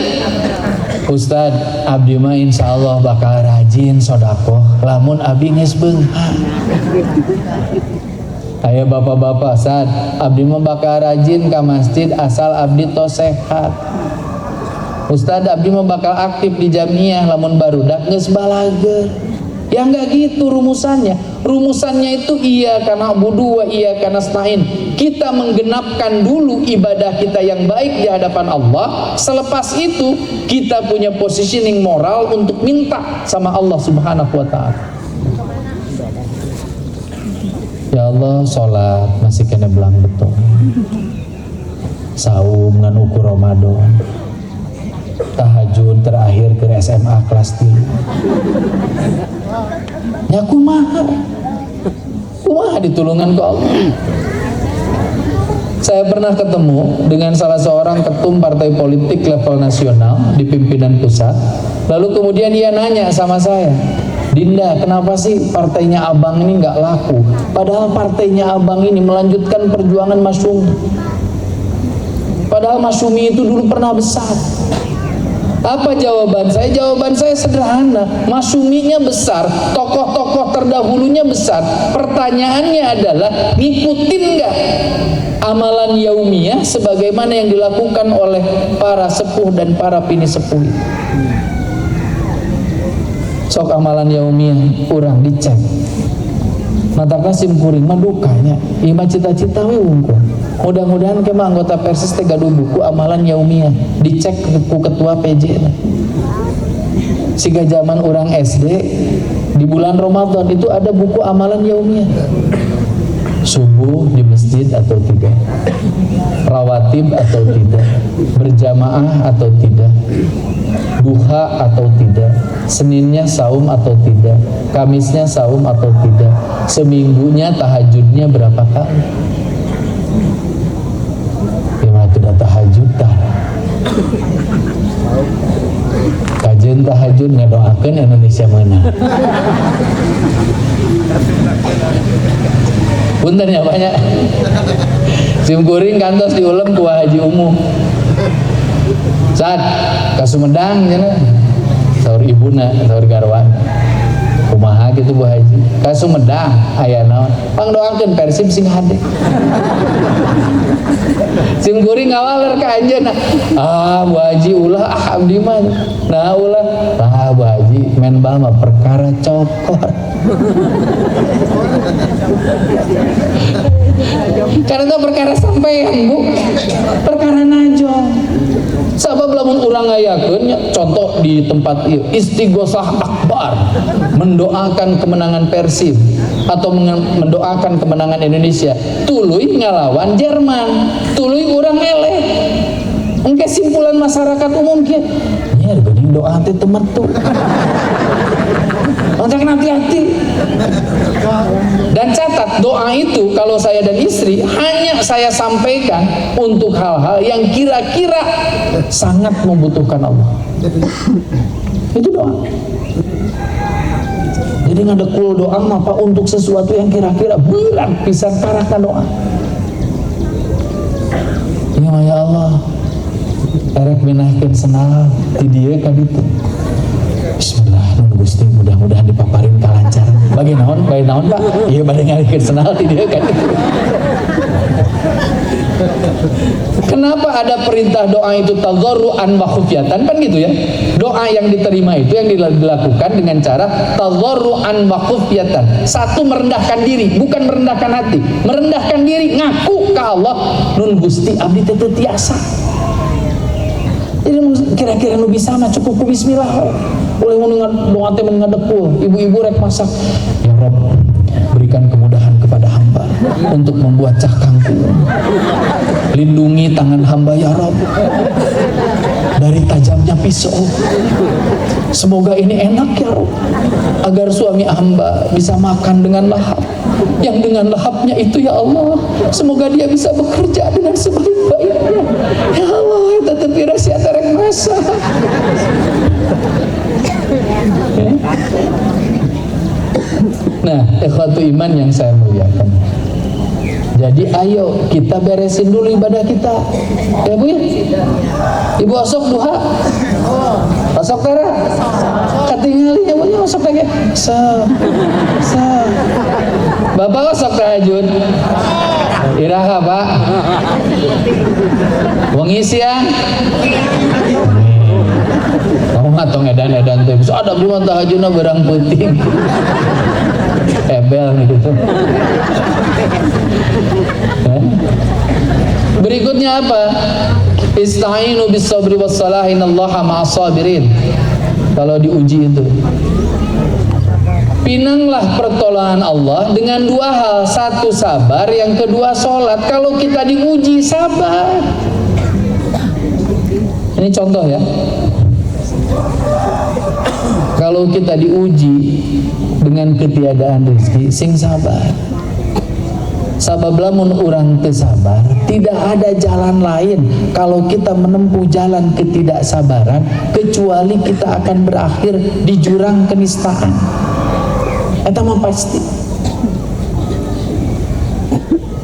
Ustad, abdi mah insyaallah bakal rajin sodaqoh lamun abdi geus beunghar. Ayo bapak-bapak, Sad, abdi mah bakal rajin ke masjid asal abdi tos sehat. Ustaz abdi mah bakal aktif di jamiah lamun barudak geus balageun. Ya enggak gitu rumusannya. Rumusannya itu iya karena budu wa iya karena nasta'in. Kita menggenapkan dulu ibadah kita yang baik di hadapan Allah. Selepas itu kita punya positioning moral untuk minta sama Allah Subhanahu wa ta'ala. Ya Allah, sholat masih kena belang betul. Saum ngan ukur Ramadan. Tahajud terakhir ke SMA kelas 3. Ya kumaha ditulungan ke Allah. Saya pernah ketemu dengan salah seorang ketum partai politik level nasional di pimpinan pusat. Lalu kemudian dia nanya sama saya, Dinda, kenapa sih partainya abang ini nggak laku? Padahal partainya abang ini melanjutkan perjuangan Masyumi. Padahal Masyumi itu dulu pernah besar. Apa jawaban saya? Jawaban saya sederhana. Masyuminya besar, tokoh-tokoh terdahulunya besar. Pertanyaannya adalah, ngikutin nggak amalan yaumiyah sebagaimana yang dilakukan oleh para sepuh dan para pini sepuh itu? Sok amalan yaumiyah kurang dicek. Mata kasim kuring mah dukanya. Ima cita-cita we wungkul. Mudah-mudahan kema anggota Persis teh gaduh buku amalan yaumiyah dicek ku ketua PJ. Siga zaman orang SD di bulan Ramadan itu ada buku amalan yaumiyah. Subuh di masjid atau tidak, rawatib atau tidak, berjamaah atau tidak, duha atau tidak, Seninnya saum atau tidak, Kamisnya saum atau tidak, seminggunya tahajudnya berapa kali. Gimana sudah tahajudan? Kajian tahajud ngedoakeun Indonesia menang. Punten ya banyak. Sim kuring kantos diulam ku Haji Umum. Saat ka Sumedang cenah. Saur ibuna, saur garwan. Kumaha gitu Bu Haji. Ka Sumedang aya naon? Pangdoakeun Persib sing hade. Sim kuring ngawaler ka anjeunna. Ah Bu Haji ulah abdi mah. Nah ulah. Lah Bu Haji main bal mah perkara cokor. Karena itu perkara sampean Bu, perkara najong. Sabab lamun urang ngayakeun contoh di tempat ieu istighosah akbar, mendoakan kemenangan Persib atau mendoakan kemenangan Indonesia, tuluy ngalawan Jerman, tuluy urang eleh. Engke simpulan masyarakat umum kieu, nya geuning doa teh teu metu. Jangan hati-hati. Dan catat, doa itu kalau saya dan istri hanya saya sampaikan untuk hal-hal yang kira-kira sangat membutuhkan Allah. Itu doa. Jadi ngadekul doa apa untuk sesuatu yang kira-kira berat pisan parahkan doa. Ya Allah, erek minahkeun senal ti dieu ka ditu. Bismillah, nun Gusti mudah-mudahan dipaparin kalancaran. Bagi naon Pak? Iya bade ngalikeun senal ti dieu kan. Kenapa ada perintah doa itu tadzarruan wa khufyatan kan gitu ya? Doa yang diterima itu yang dilakukan dengan cara tadzarruan wa khufyatan. Satu merendahkan diri, bukan merendahkan hati. Merendahkan diri, ngaku ke Allah, nun Gusti abdi teh teu tiasa. Jadi kira-kira nu bisa mah cukup ku bismillah. Boleh doa teh ngadepul, ibu-ibu rek masak. Ya Rabb, berikan kemudahan kepada hamba untuk membuat cah kangkung. Lindungi tangan hamba ya Rabb dari tajamnya pisau. Semoga ini enak ya Rabb, agar suami hamba bisa makan dengan lahap. Yang dengan lahapnya itu ya Allah, semoga dia bisa bekerja dengan sebaik-baiknya. Ya Allah, tetapi rahasia terek masa. Nah, ikhwatu iman yang saya muliakan. Jadi ayo kita beresin dulu ibadah kita. Ya Bu ya? Ibu osok duha? Osok tera? Katingali ya Bu ya osok tera? Bapak osok tahajud? Iraha Pak? Wong isian? mah tong edan-edan teh ada beli tahajudna barang penting ebel gitu. Berikutnya apa? Ista'inu bis sabri was salah innallaha ma'as sabirin. Kalau diuji itu, pinanglah pertolongan Allah dengan dua hal, satu sabar, yang kedua sholat. Kalau kita diuji, sabar. Ini contoh ya. Kalau kita diuji dengan ketiadaan rezeki, sing sabar. Sabab lamun urang teu sabar, tidak ada jalan lain kalau kita menempuh jalan ketidaksabaran kecuali kita akan berakhir di jurang kenistaan. Eta mah pasti.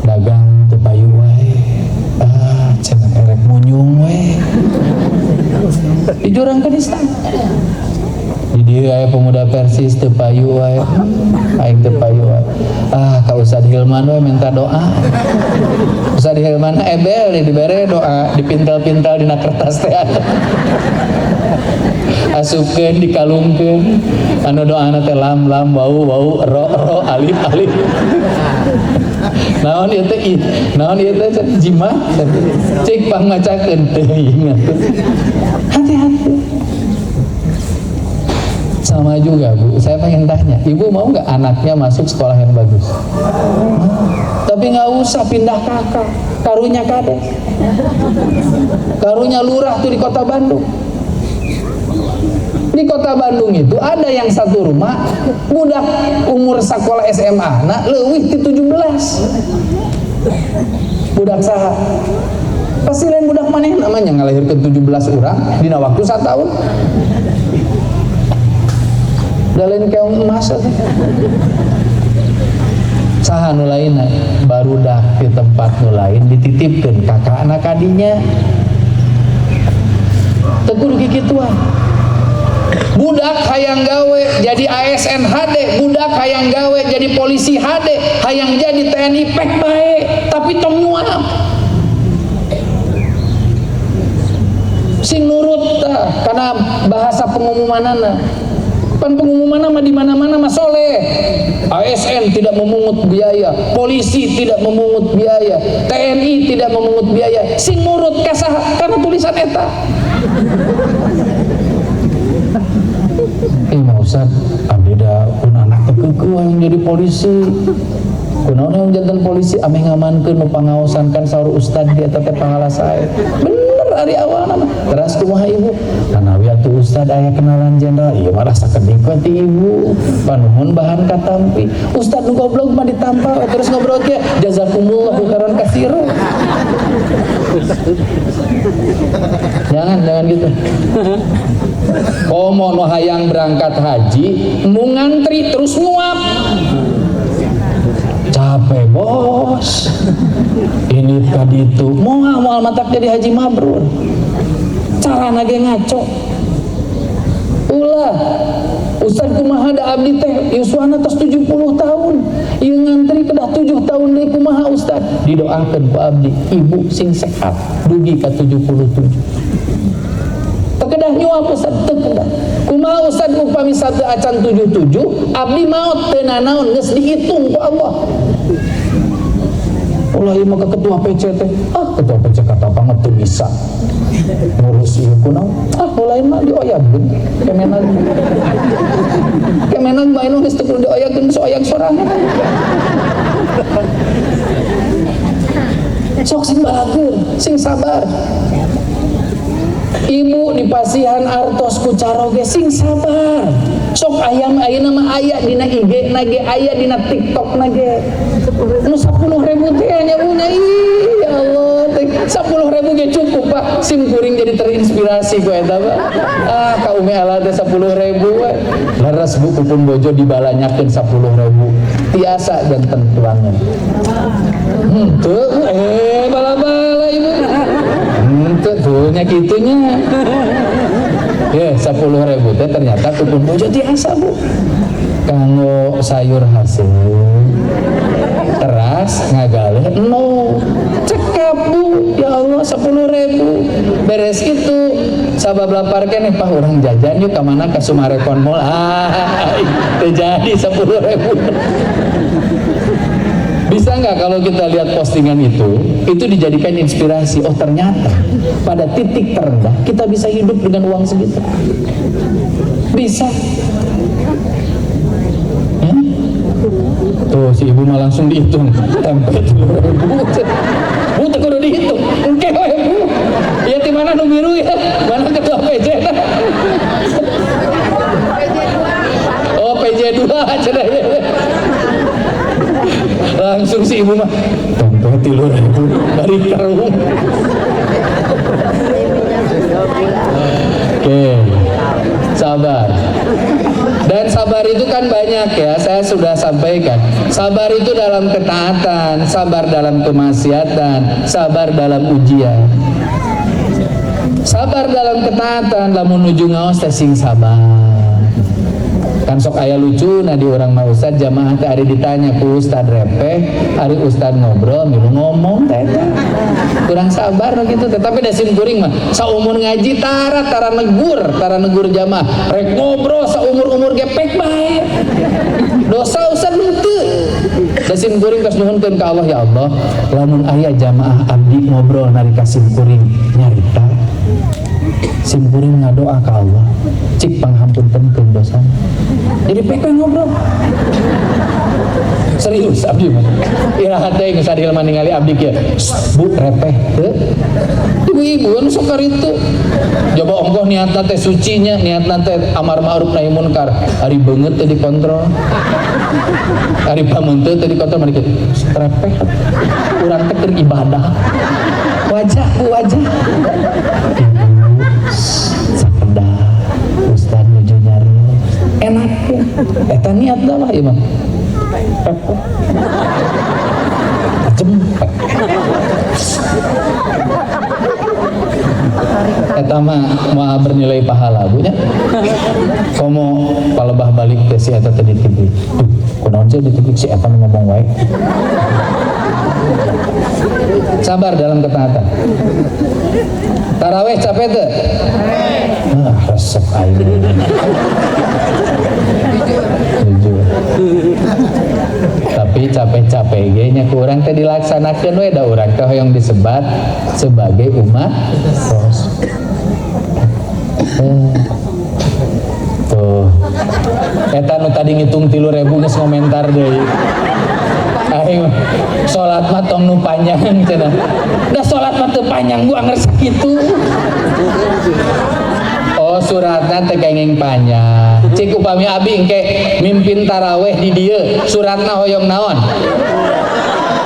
Dagang teu payu wae. Cenah erek munyung we. Di jurang kenistaan. Jadi aya pemuda Persis teu payu wae. Aing teu payu wae. Ka Ustad Hilman we minta doa. Ustad Hilman ebel dibere doa, dipintal-pintal dina kertas teh. Asupkeun dikalungkeun. Anu doana teh lam wau ro alif. Naon ieu teh? Naon ieu teh jimat? Cek pangacakeun teh ingat. Hati-hati. Sama juga Bu, saya pengen tanya, Ibu mau nggak anaknya masuk sekolah yang bagus? Tapi nggak usah pindah kakak, karunya kades, karunya lurah tuh di kota Bandung. Di kota Bandung itu ada yang satu rumah, budak umur sekolah SMA, nah leuwih ti 17. Budak saha? Pasti lain budak maneh namanya ngalahirkeun 17 orang dina waktu 1 tahun. Dalain keong emas saha nu lainna barudak di tempat nu lain dititipkeun kakak anak kadinya teu kudu kikituan. Budak hayang gawe jadi ASN HD, budak hayang gawe jadi polisi HD, hayang jadi TNI pek bae tapi tong nyuap sing nurut karena bahasa pengumumanana. Pan pengumuman nama di mana-mana mah soleh. ASN tidak memungut biaya, polisi tidak memungut biaya, TNI tidak memungut biaya. Sing nurut kasah karena tulisan eta. Mau Ustaz, abdi da pun anak tekeukeun yang jadi polisi. Kunaon yang jantan polisi ame ngamankeun nu pangaosan kan saur ustad dia teh pahala sae. Bener ari awalna mah. Teras kumaha Ibu? Kanawi atuh ustad aya kenalan jenderal. Ieu mah rasa keding ti Ibu. Panuhun bahan katampi. Ustad nu goblok mah ditampal terus ngobrol ge jazakumullahu khairan katsira. Jangan gitu. Komo nu hayang berangkat haji, nu ngantri terus nguap. Capek bos, ini tadi itu mau mantap jadi haji mabrur, cara nage ngaco, ulah, Ustaz kumaha da abdi teh, yuswana tos 70 tahun, ieu ngantri kedah 7 tahun deui kumaha Ustaz, didoakeun ku abdi, ibu sing sehat, dugi ka 77. Tekedah nyuap Ustaz, tekedah. Kumaha Ustaz upami satu acan 77, abdi maot teu nanaon geus dihitung ku Allah. Ulah ieu mah ketua PC teh. Ketua PC kata banget teu bisa. Ngurus ieu kunaon? Ulah ieu mah dioyagkeun. Kemenang bae nu geus teu kudu dioyagkeun soayag sorangan. Sok sing balagur, sing sabar. Ibu di pasihan artos ku caroge sing sabar. Sok ayam ayeuna mah aya dina IG nage, aya dina TikTok nage. Nu 10.000 teh nya punya. Ya Allah, 10.000 ge cukup Pak. Sim kuring jadi terinspirasi ku eta Pak. Ka ume ala teh 10.000 we. Leres Bu kupun bojo dibalanyakeun 10.000. Tiasa janten tuangan. Teu bala-bala Ibu. Tuh nya kitunya. Ya 10.000 teh ternyata kupun bojo tiasa Bu. Kanggo sayur hasil. teras ngagaleh no cekap Bu, ya Allah 10.000 beres itu sabab lapar keneh Pak orang jajan yuk kemana ke Sumarekon Mall terjadi 10.000. Bisa nggak kalau kita lihat postingan itu dijadikan inspirasi, oh ternyata pada titik terendah kita bisa hidup dengan uang segitu, bisa. Tuh si ibu mah langsung dihitung tempe 10.000 Bu teu kudu dihitung engke we Bu ya di mana nu biru ya mana ketua PJ oh PJ 2 cenah ya langsung si ibu mah tempe 3.000 dari karung. Oke, sabar. Dan sabar itu kan banyak ya, saya sudah sampaikan. Sabar itu dalam ketaatan, sabar dalam kemaksiatan, sabar dalam ujian. Sabar dalam ketaatan, lamun nuju ngaos teh sing sabar. Kan sok aya lucu di orang mah ustad jamaah teh ari ditanya ku ustad repeh, ari ustad ngobrol milu ngomong teh. Kurang sabar gitu, tetapi da sim kuring mah saumur ngaji tara negur jamaah rek ngobrol saumur-umur gepek bae. Dosa ustad henteu. Da sim kuring kas nyuhunkeun ka Allah, ya Allah, lamun aya jamaah abdi ngobrol nari ka sim kuring nyarita sim kuring ngadoa ka Allah cik panghampuntenkeun dosa. Jadi pek ngobrol serius abdi mah iraha teh geus sadilema ningali abdi kieu Bu repeh teu ibu-ibu anu sok karitu coba ongkoh niatna teh sucinya niatna teh amar ma'ruf nahi munkar ari beungeut teh dikontrol ari pamunteu teh dikontrol mani kieu repeh urang teh keur ibadah wajah ku wajah sakedah ustad nuju nyari enak ya eta niat dah lah ieu mah cempek eta mah mau bernilai pahala Bu nya komo palebah balik teh si eta teh ditibik kunaon sih ditibik si eta ngomong wae. Sabar dalam ketaatan. Tarawih capek tuh? Nah, resep aja. Tapi capek-capek nya kurang teh dilaksanakeun we da urang teh hoyong disebat sebagai umat Rasul. Tuh. Eta nu tadi ngitung 3.000 geus komentar deui. Aing salat mah tong nu panjang cenah. Da salat mah teu panjang Bu angger sakitu. Oh suratna teh kenging panjang. Cik upami abi engke mimpin taraweh di dieu, suratna hoyong naon?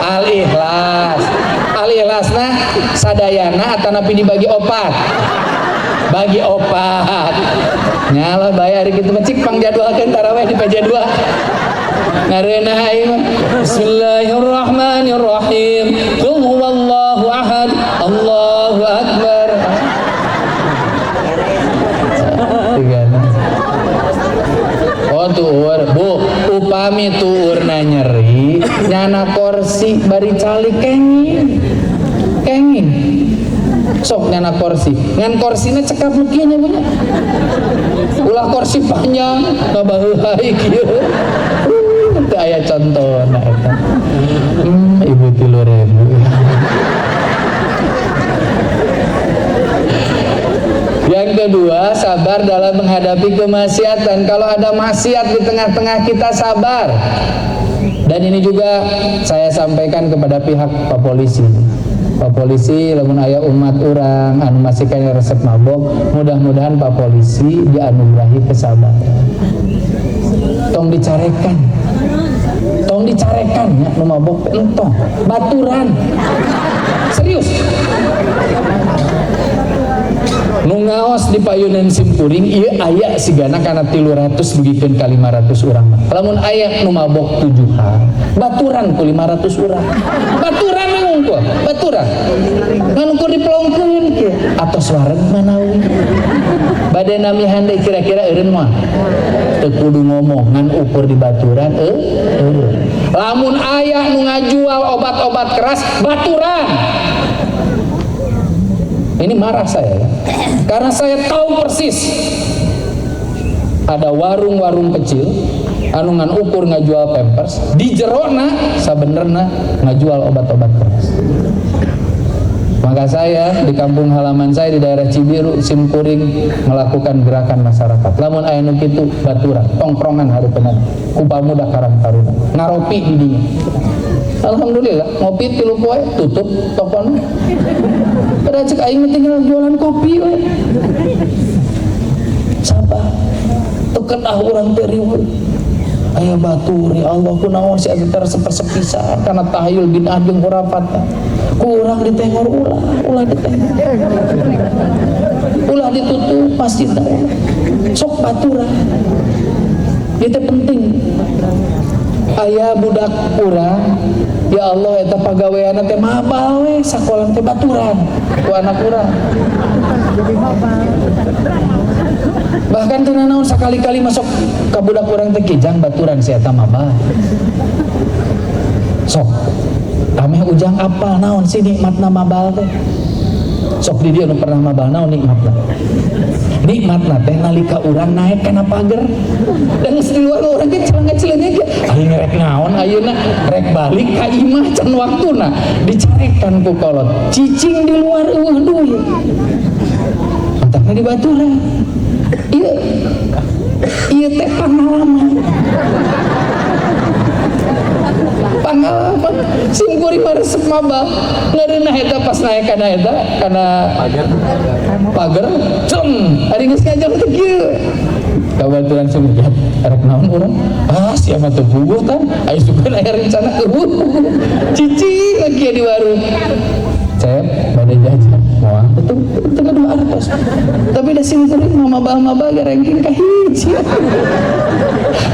Al-Ikhlas. Al-Ikhlasna sadayana atanapi dibagi opat. Bagi opat. Nyalah bayar kitu mah cik pangjadwalkeun taraweh di PJ 2. Ngareuna ieu Bismillahirrahmanirrahim. Qul huwallahu ahad. Allahu akbar. Oh tuur Bu, upami tuurna nyeri nyana kursi bari cali kenging sok nyana kursi ngan korsina cekap nukinya punya ulah kursi panjang ngabaheuhai kieu teu aya contona eta ibu 3.000. Yang kedua, sabar dalam menghadapi kemaksiatan. Kalau ada maksiat di tengah-tengah kita sabar. Dan ini juga saya sampaikan kepada pihak Pak Polisi. Pak Polisi, lamun aya umat orang anu masih kaya resep mabok, mudah-mudahan Pak Polisi dianugerahi kesabaran. Tong dicarekan ya, nu mabok entong baturan. Serius. Nu ngaos di payunan simpuring ieu aya sigana kana 300 begikeun ka 500 urang mah. Lamun aya nu mabok 7 baturan ku 500 urang. Baturan ngungkul, baturan. Ngan ukur diplongkeun kieu atos wareg manawi. Bade bade nami handai kira-kira eureun mah teu kudu ngomong ngan ukur di baturan lamun aya nu ngajual obat-obat keras baturan. Ini marah saya karena saya tahu persis ada warung-warung kecil anu ngan ukur ngajual Pampers di jerona sabenerna ngajual obat-obat keras. Maka saya di kampung halaman saya di daerah Cibiru Simkuring melakukan gerakan masyarakat. Lamun aya nu kitu baturan tongkrongan hareupeunana kupal muda karang taruna ngaropi di dinya. Alhamdulillah ngopi 3 poe tutup tokona. Pada cek aing tinggal jualan kopi we. Sabar. Teu ketah urang teh riweuh. Aya baturi Allah kunaon si antara sepersepisah karena tahayul bin jeung khurafat. Kurang ditengor ulah ditengor. Ulah ditutup masjidna. Sok baturan. Itu penting. Aya budak urang, ya Allah eta pagaweana teh mabal we sakola teh baturan ku anak urang. Bahkan teu naon sakali-kali masuk ka budak urang teh kijang baturan si eta mabal. Sok ameh ujang apa naon si nikmatna mabal teh. Sok di dieu nu pernah mabal naon nikmatna. Nikmatna teh nalika urang naik kana pager dan geus di luar urang ge celenge-celenge ge aing rek naon ayeuna rek balik ka imah can waktuna dicarekan ku kolot cicing di luar eueuh duit antara di baturan ieu teh pengalaman simkuring maresep mabal ngareunah eta pas naik kana eta kana pager cem ari geus ngajak teh kieu kabaturan sumujat rek naon urang sia mah teu puguh kan aya sukeun aya rencana keur cicing lagi di warung cep bade jajan moal betul teu dua artos tapi da simkuring mah mabal ge ranking ka hiji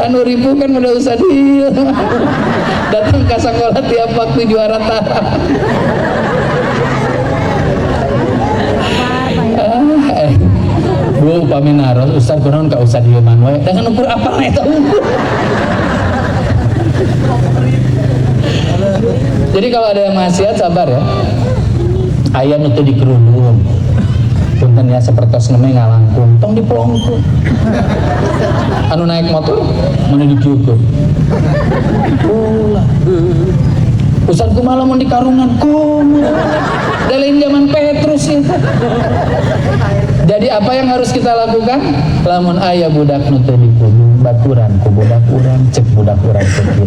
anu ribu kan udah usah dieu datang ke sekolah tiap waktu juara tara. Bu upami naros ustaz kunaon ka usah dieu man we dengan ukur apa eta ukur. Jadi kalau ada yang maksiat sabar ya. Aya nu teu dikerudung. Punten ya sapertos neme ngalangkung tong dipelongkung. Anu naik motor mana dikieukeun. Ulah. Ustaz kumaha lamun di karungan komo. Da lain zaman Petrus ya. Jadi apa yang harus kita lakukan? Lamun aya budak nu teu dipulung baturan ku budak urang cek budak urang teh.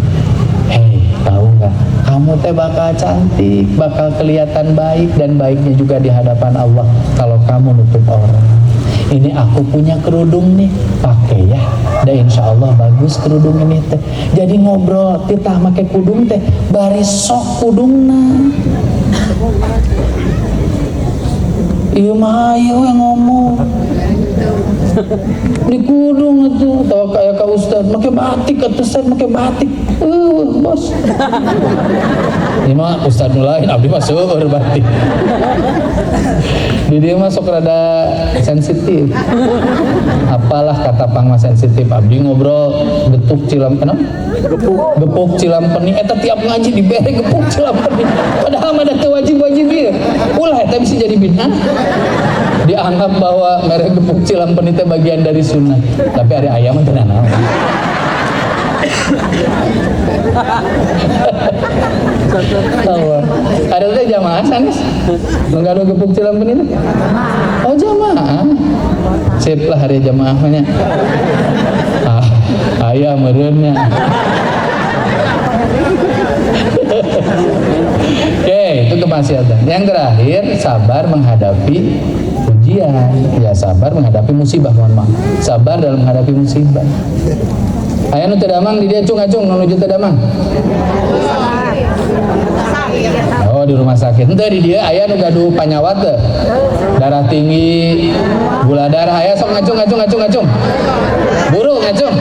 Hei, tahu nggak? Kamu teh bakal cantik, bakal kelihatan baik dan baiknya juga di hadapan Allah kalau kamu nutup orang. Ini aku punya kerudung nih, pakai ya. Dan insya Allah bagus kerudung ini teh. Jadi ngobrol, kita pakai kudung teh, baris sok kudungna. Iya mah ayo yang ngomong. Di kudung itu, tahu kayak kak Ustad, pakai batik, kata Ustad pakai batik. Bos. Ini mah Ustad lain, abdi masuk batik. Di dia masuk rada sensitif. Apalah kata pangma sensitif, abdi ngobrol getuk Cilampeni. Gepuk Cilampeni, eta tiap ngaji dibere gepuk Cilampeni. Padahal mah teu wajib-wajib ieu. Ulah eta bisa jadi bid'ah. Dianggap bahwa merek gepuk Cilampeni teh bagian dari sunnah. Tapi ada ayam teh naon. Ada teh jamaah sanes. Menggado gepuk Cilampeni teh. Oh jamaah. Sip lah hari jamaahnya. Aya meureunnya. Oke, itu kemaksiatan. Yang terakhir, sabar menghadapi ujian. Ya, sabar menghadapi musibah, mohon maaf. Sabar dalam menghadapi musibah. Aya nu teu damang di dia acung-acung nuju teu damang. Oh, di rumah sakit. Henteu di dia aya nu gaduh panyawat teh. Darah tinggi, gula darah aya sok ngacung. Buru ngacung.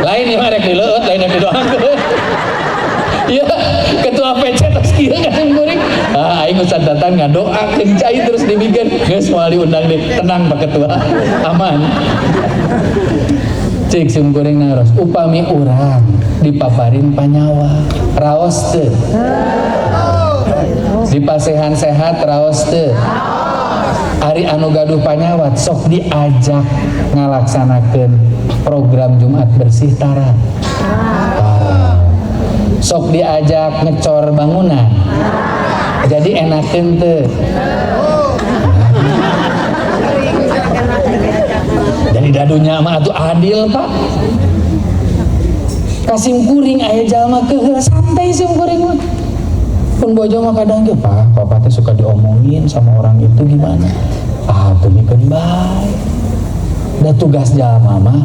Lain ieu mah rek dileueut, lain didoakeun. Iya, ketua PC tas kieu kan kuring. Aing anu catatan ngadoakeun cai terus dibikin geus moal diundang deh. Tenang Pak Ketua. Aman. Cik simkuring naros upami urang dipaparin panyawa raos teu? Dipasehan sehat raos teu? Ari anu gaduh panyawat sok diajak ngalaksanakeun program Jumat bersih tara. Sok diajak ngecor bangunan. Jadi enakeun teu? Jadi dadunya mah atuh adil Pak. Kasim kuring aya jalma keheul santai sim kuring mah. Pun bojo mah kadang ge Pak, Papa teh suka diomongin sama orang itu gimana? Ah, tuh mikeun bae. Da tugas jalma mah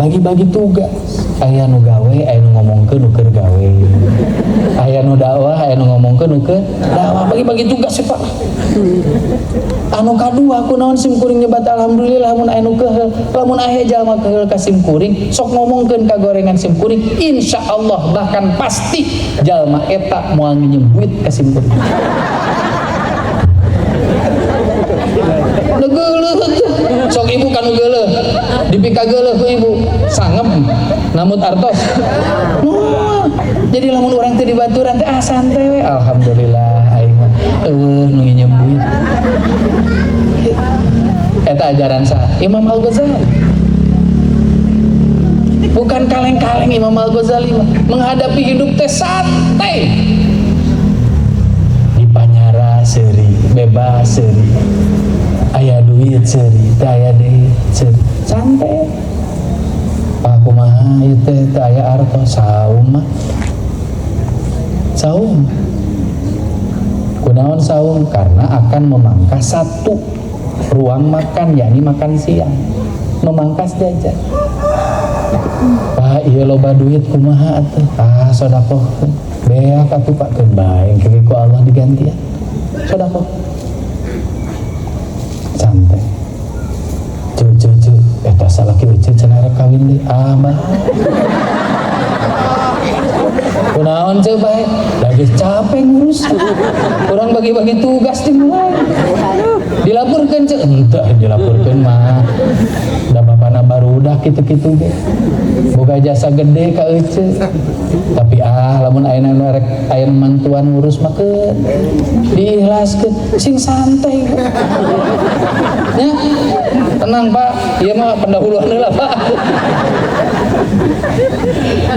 bagi-bagi tugas. Aya nu gawe, aya nu ngomongkeun nu keur gawe. Aya nu dakwah, aya nu ngomongkeun nu keur dakwah. Bagi-bagi tugas sih Pak. Anu kadua kunaon sim kuring nyebat alhamdulillah mun aya nu keheul. Lamun aya jalma keheul ka sim kuring, sok ngomongkeun ka gorengan sim kuring, insyaallah bahkan pasti jalma eta moal nyembuit ka sim kuring. Geuleuh sok ibu kan geuleuh dipika geuleuh ku ibu sangem namun artos jadi lamun urang teh dibaturan teh santai we alhamdulillah aing mah nu nyembuit eta ajaran sa Imam Al-Ghazali bukan kaleng-kaleng Imam Al-Ghazali menghadapi hidup teh santai dipanyara seuri bebas seuri aya duit seuri teh aya deui seuri santai Pak kumaha ieu teh aya artos saum mah saum kunaon saum karena akan memangkas satu ruang makan yakni makan siang memangkas jajan Pak ieu loba duit kumaha atuh sedekah beak atuh Pak keun bae engke ku Allah digantian sedekah santai cucu eta salaki uceun cenah rek kawin deui mah kunaon ceu bae lagi capek ngurus kurang bagi-bagi tugas dimulai dilaporkeun ceu henteu dilaporkeun mah da bapana barudak kitu-kitu ge boga jasa gede ka euceun tapi lamun ayeuna rek aya mantuan ngurus mah keun diikhlaskeun sing santai nya tenang Pak ieu mah pendahuluan heula Pak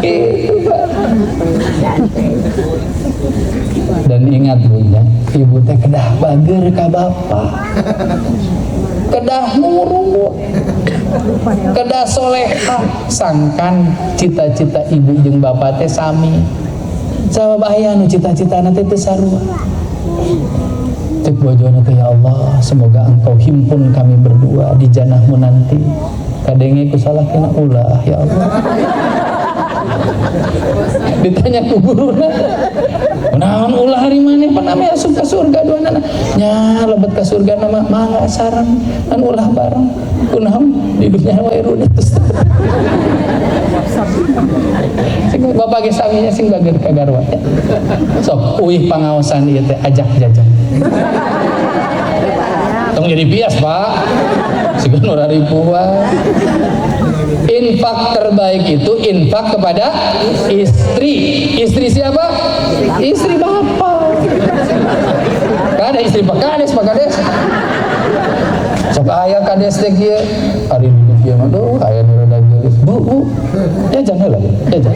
gitu Pak. Dan ingat Bunda, ibu teh kedah bager ka bapak, kedah nurut, kedah solehah, sangkan cita-cita ibu jeung bapak teh sami. Sabab aya nu cita-citana teh teu sarua. Cek bojona teh ya Allah, semoga Engkau himpun kami berdua di jannahmu nanti. Kadenge ku salahkeun ulah ya Allah. Ditanya ku guruna, naon ulah hari maneh panami asup ka surga duanana? Nya lebet ka surga nama mangga sareng an ulah bareng. Kunaon di dunya wae rudet. Sing bapak ge saminya sing bageun ka garwa. Sok uih pangaosan ieu teh ajak jajan. Tong jadi bias Pak. Siga nu raripuan. Infak terbaik itu infak kepada istri. Istri siapa? Istri bapak. Kada istri Pak Kades, Pak Kades. Sok aya kades teh kieu, ari di kieu mah tuh aya nu rada geulis. Bu, jajan heula, jajan.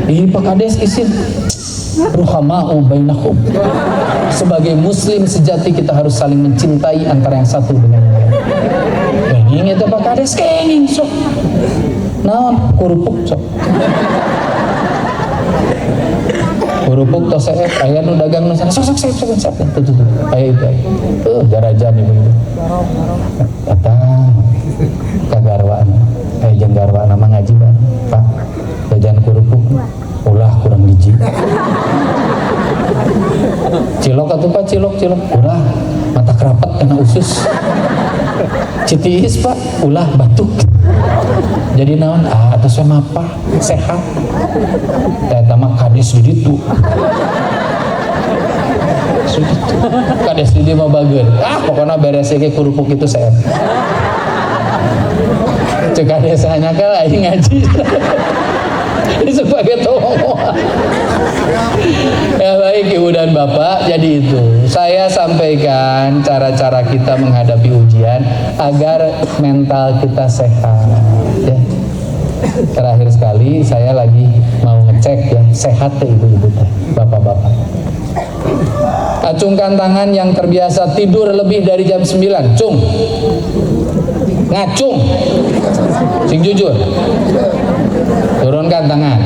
Ih Pak Kades isin ruhama'u bainakum. Sebagai muslim sejati kita harus saling mencintai antara yang satu dengan yang lain. Kenging itu Pak Kades kenging sok. Naon kurupuk sok. Kurupuk tos aya nu dagang nu sana sok tuh. Aya itu aya. Garajan ibu. Datang ka garwana. Jeung garwana mah ngaji bareng. Pak, jajan kurupuk. Ulah kurang hiji. Cilok atuh Pak, cilok ulah mata kerapat kena usus. Citiis Pak, ulah batuk. Jadi naon? Atuh saya mapah sehat. Eta mah kades di ditu. Kades di mah bageun. Pokoknya beres ge kerupuk itu saya. Cek desanya kan aing ngaji. Ini sebagai tolong. Ya baik Ibu dan Bapak, jadi itu saya sampaikan cara-cara kita menghadapi ujian agar mental kita sehat ya. Terakhir sekali saya lagi mau ngecek ya, sehat tuh ibu-ibu teh, bapak-bapak. Acungkan tangan yang terbiasa tidur lebih dari jam 9. Cung. Ngacung. Sing jujur. Turunkan tangan.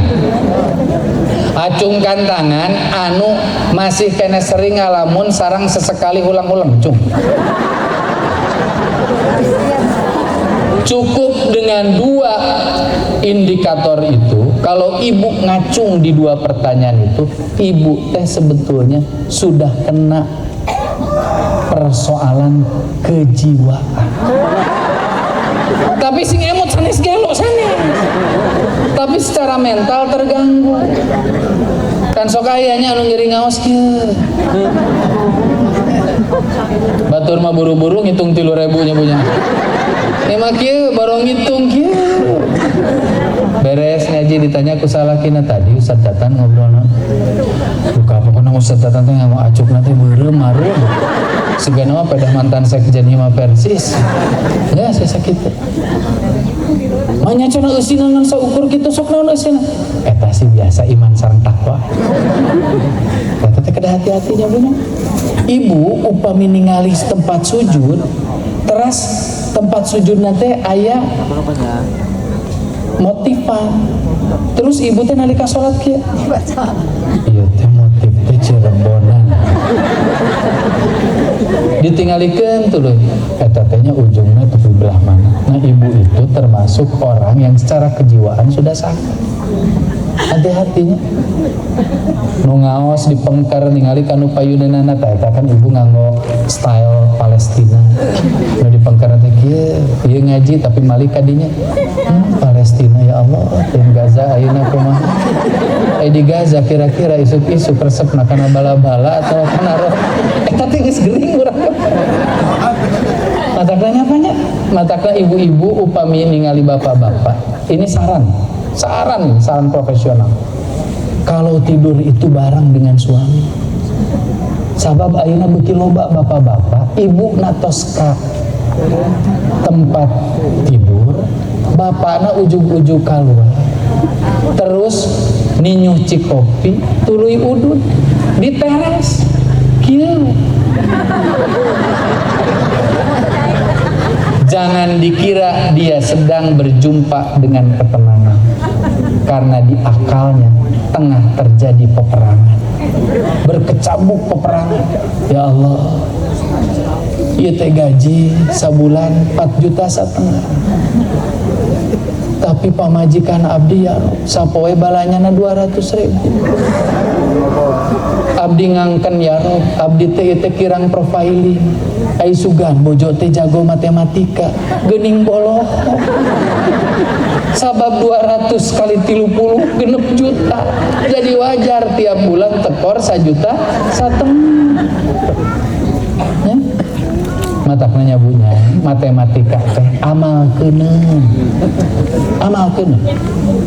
Acungkan tangan anu masih kena sering ngalamun sarang sesekali ulang-ulang. Cung. Cukup dengan 2 indikator itu. Kalau ibu ngacung di 2 pertanyaan itu, ibu teh sebetulnya sudah kena persoalan kejiwaan. Tapi sing emot sanes gelo sanes. Tapi secara mental terganggu. Kan sok ayahnya anu ngiri ngaos kieu. Batur mah buru-buru ngitung 3.000 nya punya. Emang kieu baru ngitung kieu. Beres ngaji ditanya ku salakina tadi Ustaz Datan ngobrolna. Duka pokona Ustaz Datan teh ngomong acuk nanti beureum mareum. Segana mah pedah mantan sekjen Hima Persis. Ya saya sakit. Manya cenah eusina saukur kitu sok naon eusina. Eta sih biasa iman sareng takwa. Eta teh kada hati-hatinya punya. Ibu upami ningali tempat sujud, teras tempat sujudna teh aya motifan. Terus ibu teh nalika salat kieu. Ieu teh motif teh Cirebonan. Ditinggalikeun tuluy. Eta teh nya ujungna tepi belah mana. Nah, ibu itu termasuk orang yang secara kejiwaan sudah sakit. Hati-hatinya. Nu ngaos dipengker ningali kanu payuneunana teh eta kan ibu nganggo style Palestina. Nu dipengker teh kieu, ieu ngaji tapi malik kadinya. Palestina ya Allah, tim Gaza ayeuna kumaha? Di Gaza kira-kira isuk-isuk resepna kana bala-bala atau kana roh. Eta teh geus geuring urang. Matakna apanya? Matakna ibu-ibu upami ningali bapak-bapak. Ini saran profesional. Kalau tidur itu bareng dengan suami. Sabab ayeuna beuki loba bapak-bapak, ibu natos ka tempat tidur, bapakna ujug-ujug keluar. Terus nyuci kopi, tuluy udud di teras. Kieu. Jangan dikira dia sedang berjumpa dengan ketenangan, karena di akalnya tengah terjadi peperangan, berkecamuk peperangan. Ya Allah, ieu teh gaji sabulan 4,5 juta, tapi pamajikan abdi ya sapoe balanyana 200.000. Abdi ngangken ya Rob, abdi teh kirang profiling. Ai sugan bojo teh jago matematika, geuning boloh. Sabab 200 kali 30 genep juta. Jadi wajar tiap bulan tekor 1,5 juta. Ya? Matakna nyabunya matematika teh amalkeuneun.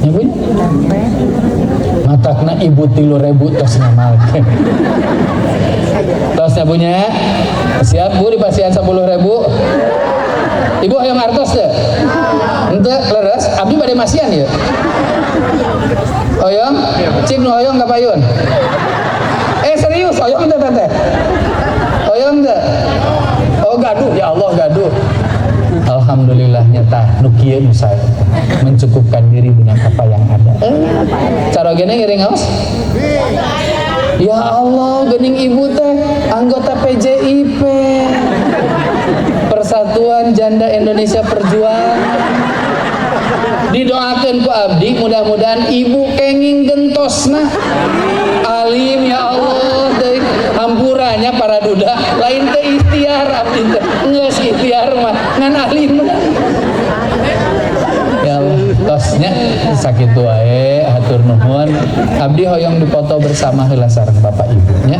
Nyabunya matakna ibu 3.000 tos ngamalkeun. Tos nyabunya siap Bu dipasihan 10.000. Ibu hoyong artos teh? Henteu leres, abdi bade masihan ieu. Hoyong? Cik nu hoyong ka payun. Serius hoyong teh teh. Hoyong teh. Oh gaduh, ya Allah gaduh. Alhamdulillah nyata nu kieu nu saya mencukupkan diri dengan apa yang ada. Cara gini ngiring ngaos? Ya Allah, geuning ibu teh anggota PJIP, Persatuan Janda Indonesia Perjuangan. Didoakeun ku abdi, mudah-mudahan ibu kenging gentosna. Alim ya Allah, teh hampurannya para duda, lain teh ikhtiar abdi teh. Geus ikhtiar mah ngan alim. Ya Allah. Tosnya sakit wae hatur nuhun. Abdi hoyong dipoto bersama heula sareng bapak ibunya.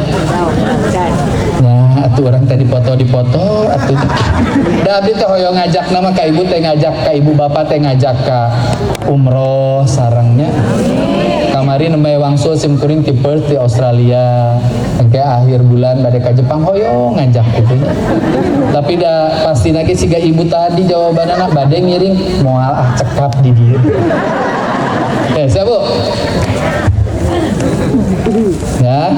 Nah, atuh orang tadi dipoto atuh. Da abdi teh hoyong ngajak nama ka ibu teh ngajak ka ibu bapak teh ngajak ka umroh sarengnya. Kamari nembe wangsul sim kuring ti Perth di Australia. Engke akhir bulan bade ka Jepang hoyong ngajak gitu. Tapi da pasti lagi siga ibu tadi jawabanana bade ngiring moal cekap di dieu. Siap Bu? Ya.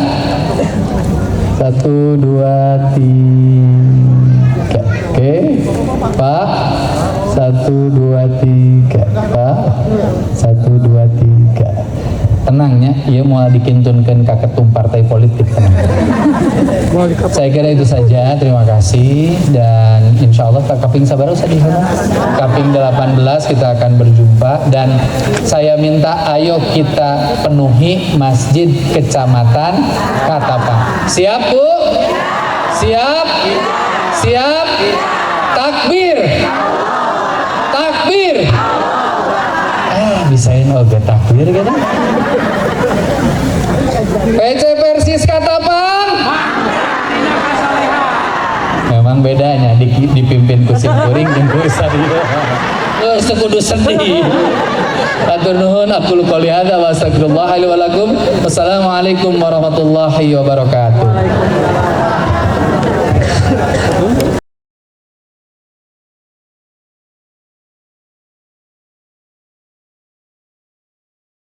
1, 2, 3. Oke. Pak. 1, 2, 3. Pak. 1, 2, 3. Tenangnya, ia mau dikintunkan ke ketum partai politik. Tenang. Saya kira itu saja. Terima kasih dan insya Allah kaping sabar usah dihana. Kaping 18 kita akan berjumpa dan saya minta ayo kita penuhi Masjid Kecamatan Katapang. Siap Bu? Siap? Siap? Takbir! Takbir! Bisain oge takbir gitu. PC Persis Katapang. Memang bedanya dipimpin ku simkuring jeung ku sadio. Sekudu sedih. Atur nuhun aku qouli hadza wa astagfirullah li wa lakum. Wassalamualaikum warahmatullahi wabarakatuh.